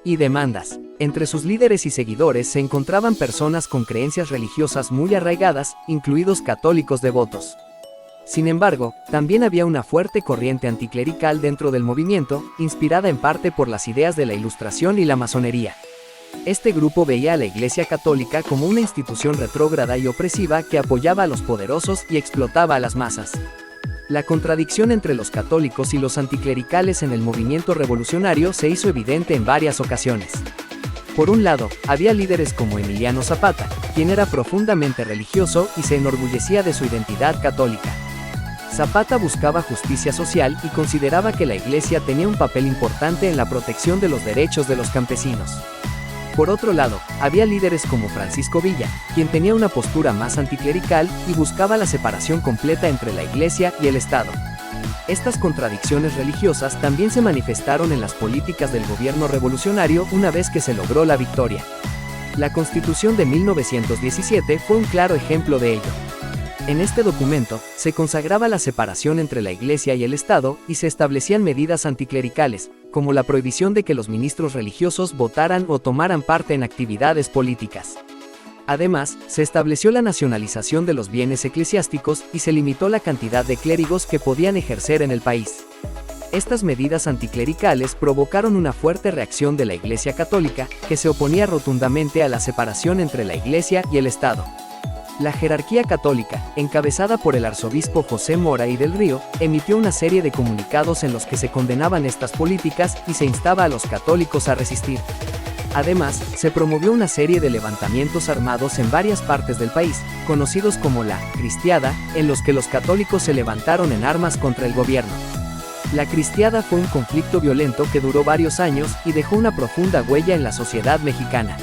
y demandas. Entre sus líderes y seguidores se encontraban personas con creencias religiosas muy arraigadas, incluidos católicos devotos. Sin embargo, también había una fuerte corriente anticlerical dentro del movimiento, inspirada en parte por las ideas de la Ilustración y la masonería. Este grupo veía a la Iglesia Católica como una institución retrógrada y opresiva que apoyaba a los poderosos y explotaba a las masas. La contradicción entre los católicos y los anticlericales en el movimiento revolucionario se hizo evidente en varias ocasiones. Por un lado, había líderes como Emiliano Zapata, quien era profundamente religioso y se enorgullecía de su identidad católica. Zapata buscaba justicia social y consideraba que la Iglesia tenía un papel importante en la protección de los derechos de los campesinos. Por otro lado, había líderes como Francisco Villa, quien tenía una postura más anticlerical y buscaba la separación completa entre la Iglesia y el Estado. Estas contradicciones religiosas también se manifestaron en las políticas del gobierno revolucionario una vez que se logró la victoria. La Constitución de 1917 fue un claro ejemplo de ello. En este documento, se consagraba la separación entre la Iglesia y el Estado y se establecían medidas anticlericales, como la prohibición de que los ministros religiosos votaran o tomaran parte en actividades políticas. Además, se estableció la nacionalización de los bienes eclesiásticos y se limitó la cantidad de clérigos que podían ejercer en el país. Estas medidas anticlericales provocaron una fuerte reacción de la Iglesia Católica, que se oponía rotundamente a la separación entre la Iglesia y el Estado. La jerarquía católica, encabezada por el arzobispo José Mora y del Río, emitió una serie de comunicados en los que se condenaban estas políticas y se instaba a los católicos a resistir. Además, se promovió una serie de levantamientos armados en varias partes del país, conocidos como la Cristiada, en los que los católicos se levantaron en armas contra el gobierno. La Cristiada fue un conflicto violento que duró varios años y dejó una profunda huella en la sociedad mexicana.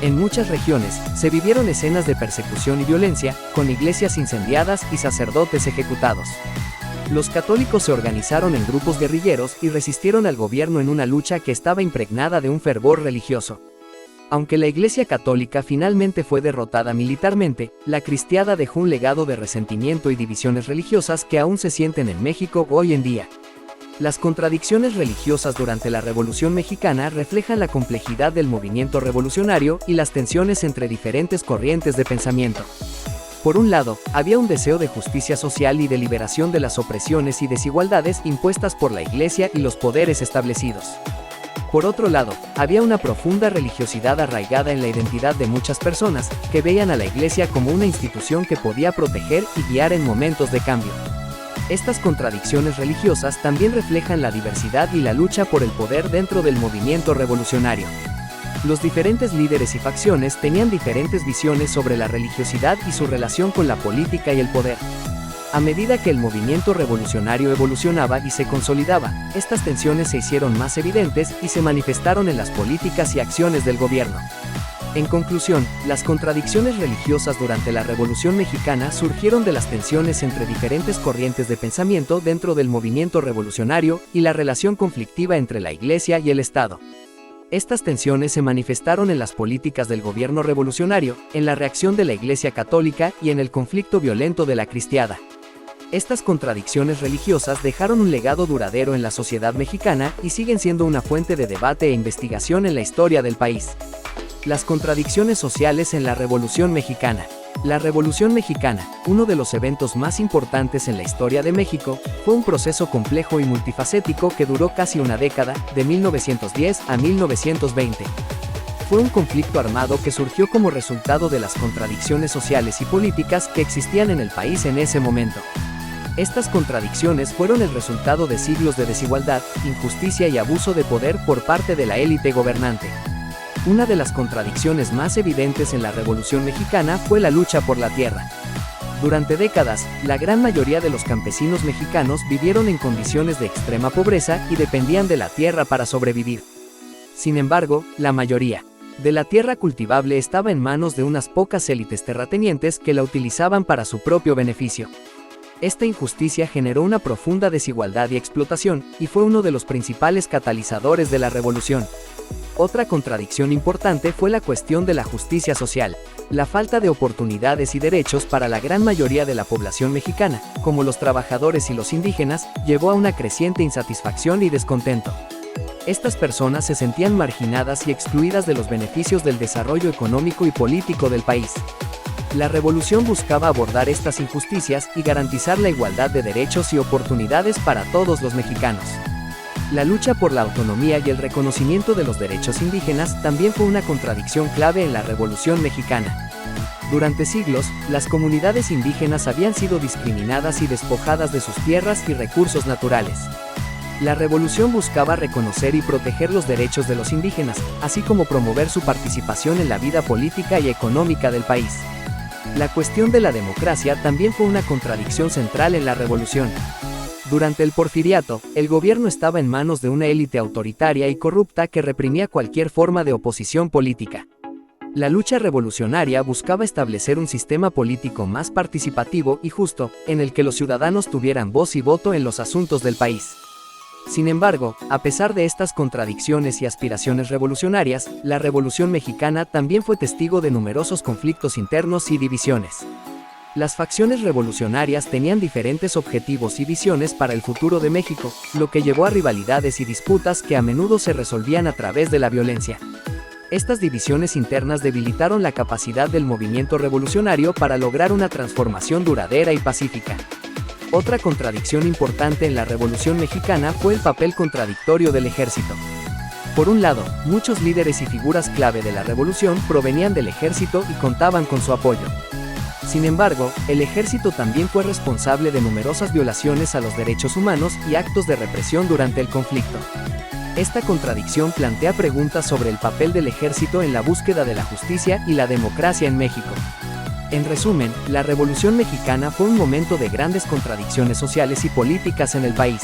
En muchas regiones, se vivieron escenas de persecución y violencia, con iglesias incendiadas y sacerdotes ejecutados. Los católicos se organizaron en grupos guerrilleros y resistieron al gobierno en una lucha que estaba impregnada de un fervor religioso. Aunque la Iglesia Católica finalmente fue derrotada militarmente, la Cristiada dejó un legado de resentimiento y divisiones religiosas que aún se sienten en México hoy en día. Las contradicciones religiosas durante la Revolución Mexicana reflejan la complejidad del movimiento revolucionario y las tensiones entre diferentes corrientes de pensamiento. Por un lado, había un deseo de justicia social y de liberación de las opresiones y desigualdades impuestas por la Iglesia y los poderes establecidos. Por otro lado, había una profunda religiosidad arraigada en la identidad de muchas personas, que veían a la Iglesia como una institución que podía proteger y guiar en momentos de cambio. Estas contradicciones religiosas también reflejan la diversidad y la lucha por el poder dentro del movimiento revolucionario. Los diferentes líderes y facciones tenían diferentes visiones sobre la religiosidad y su relación con la política y el poder. A medida que el movimiento revolucionario evolucionaba y se consolidaba, estas tensiones se hicieron más evidentes y se manifestaron en las políticas y acciones del gobierno. En conclusión, las contradicciones religiosas durante la Revolución Mexicana surgieron de las tensiones entre diferentes corrientes de pensamiento dentro del movimiento revolucionario y la relación conflictiva entre la Iglesia y el Estado. Estas tensiones se manifestaron en las políticas del gobierno revolucionario, en la reacción de la Iglesia Católica y en el conflicto violento de la Cristiada. Estas contradicciones religiosas dejaron un legado duradero en la sociedad mexicana y siguen siendo una fuente de debate e investigación en la historia del país. Las contradicciones sociales en la Revolución Mexicana. La Revolución Mexicana, uno de los eventos más importantes en la historia de México, fue un proceso complejo y multifacético que duró casi una década, de 1910 a 1920. Fue un conflicto armado que surgió como resultado de las contradicciones sociales y políticas que existían en el país en ese momento. Estas contradicciones fueron el resultado de siglos de desigualdad, injusticia y abuso de poder por parte de la élite gobernante. Una de las contradicciones más evidentes en la Revolución Mexicana fue la lucha por la tierra. Durante décadas, la gran mayoría de los campesinos mexicanos vivieron en condiciones de extrema pobreza y dependían de la tierra para sobrevivir. Sin embargo, la mayoría de la tierra cultivable estaba en manos de unas pocas élites terratenientes que la utilizaban para su propio beneficio. Esta injusticia generó una profunda desigualdad y explotación, y fue uno de los principales catalizadores de la revolución. Otra contradicción importante fue la cuestión de la justicia social. La falta de oportunidades y derechos para la gran mayoría de la población mexicana, como los trabajadores y los indígenas, llevó a una creciente insatisfacción y descontento. Estas personas se sentían marginadas y excluidas de los beneficios del desarrollo económico y político del país. La revolución buscaba abordar estas injusticias y garantizar la igualdad de derechos y oportunidades para todos los mexicanos. La lucha por la autonomía y el reconocimiento de los derechos indígenas también fue una contradicción clave en la Revolución Mexicana. Durante siglos, las comunidades indígenas habían sido discriminadas y despojadas de sus tierras y recursos naturales. La revolución buscaba reconocer y proteger los derechos de los indígenas, así como promover su participación en la vida política y económica del país. La cuestión de la democracia también fue una contradicción central en la revolución. Durante el Porfiriato, el gobierno estaba en manos de una élite autoritaria y corrupta que reprimía cualquier forma de oposición política. La lucha revolucionaria buscaba establecer un sistema político más participativo y justo, en el que los ciudadanos tuvieran voz y voto en los asuntos del país. Sin embargo, a pesar de estas contradicciones y aspiraciones revolucionarias, la Revolución Mexicana también fue testigo de numerosos conflictos internos y divisiones. Las facciones revolucionarias tenían diferentes objetivos y visiones para el futuro de México, lo que llevó a rivalidades y disputas que a menudo se resolvían a través de la violencia. Estas divisiones internas debilitaron la capacidad del movimiento revolucionario para lograr una transformación duradera y pacífica. Otra contradicción importante en la Revolución Mexicana fue el papel contradictorio del ejército. Por un lado, muchos líderes y figuras clave de la revolución provenían del ejército y contaban con su apoyo. Sin embargo, el ejército también fue responsable de numerosas violaciones a los derechos humanos y actos de represión durante el conflicto. Esta contradicción plantea preguntas sobre el papel del ejército en la búsqueda de la justicia y la democracia en México. En resumen, la Revolución Mexicana fue un momento de grandes contradicciones sociales y políticas en el país.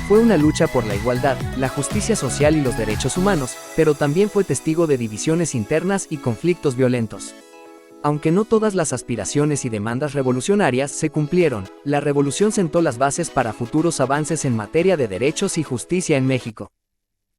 Fue una lucha por la igualdad, la justicia social y los derechos humanos, pero también fue testigo de divisiones internas y conflictos violentos. Aunque no todas las aspiraciones y demandas revolucionarias se cumplieron, la revolución sentó las bases para futuros avances en materia de derechos y justicia en México.